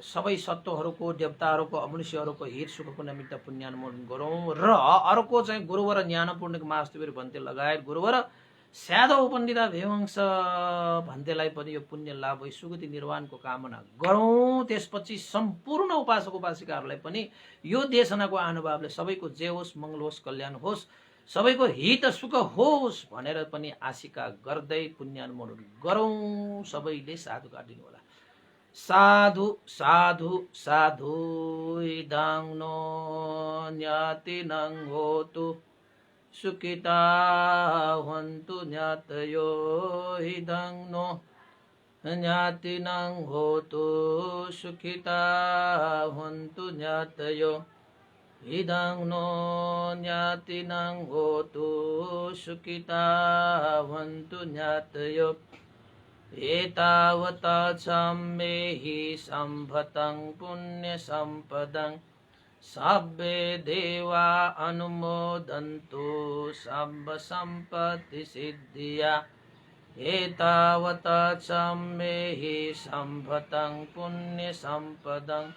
सबै सत्वहरूको देवताहरूको अमनुष्यहरूको हित सुखको निमित्त पुण्यानुमोदन गरौं। र अर्को चाहिँ गुरुवर ज्ञानपूर्णिक मास्तुबेर भन्ते लगायत गुरुवर स्यादो उपनिदा भेवंश भन्तेलाई पनि यो पुण्य लाभ होइ सुगति निर्वाणको कामना गरौँ। त्यसपछि सम्पूर्ण उपासक उपासिकाहरूलाई पनि यो देशनाको अनुभवले सबैको जे होस्, मङ्गल होस्, कल्याण होस्, सबैको हित सुख होस् भनेर पनि आशिका गर्दै पुण्यानुमोदन गरौँ। सबैले साधु काटिदिनु होला। साधु साधु साधु इदं नो न्यातिनं होतु सुखिता हन्तु ज्ञातयो इदं नो ज्ञातिनं होतु सुखिता हन्तु ज्ञातयो इदं नो ज्ञातिनं होतु सुखिता हन्तु ज्ञातयो एतावता सम्मेहि सम्भतं पुण्यसम्पदं सब्बे देवा अनुमोदन्तु सर्वसम्पत्तिसिद्धिया एतावता सम्मेहि सम्भतं पुण्यसम्पदं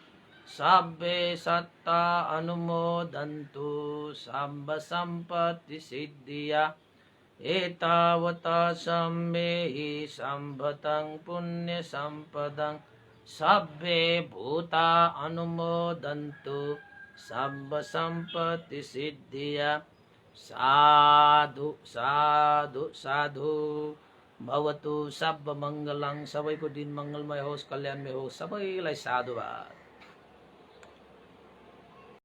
सब्बे सत्ता अनुमोदन्तु सर्वसम्पत्तिसिद्धिया एतावता सम्मेहि सम्भतं पुण्यसम्पदं सब्बे भूता अनुमोदन्तु सर्वसम्पत्तिसिद्धिया। साधु साधु साधु भवतु सर्वमङ्गलं। सबैको दिन मङ्गलमय होस्, कल्याणमय होस्। सबैलाई साधुवाद।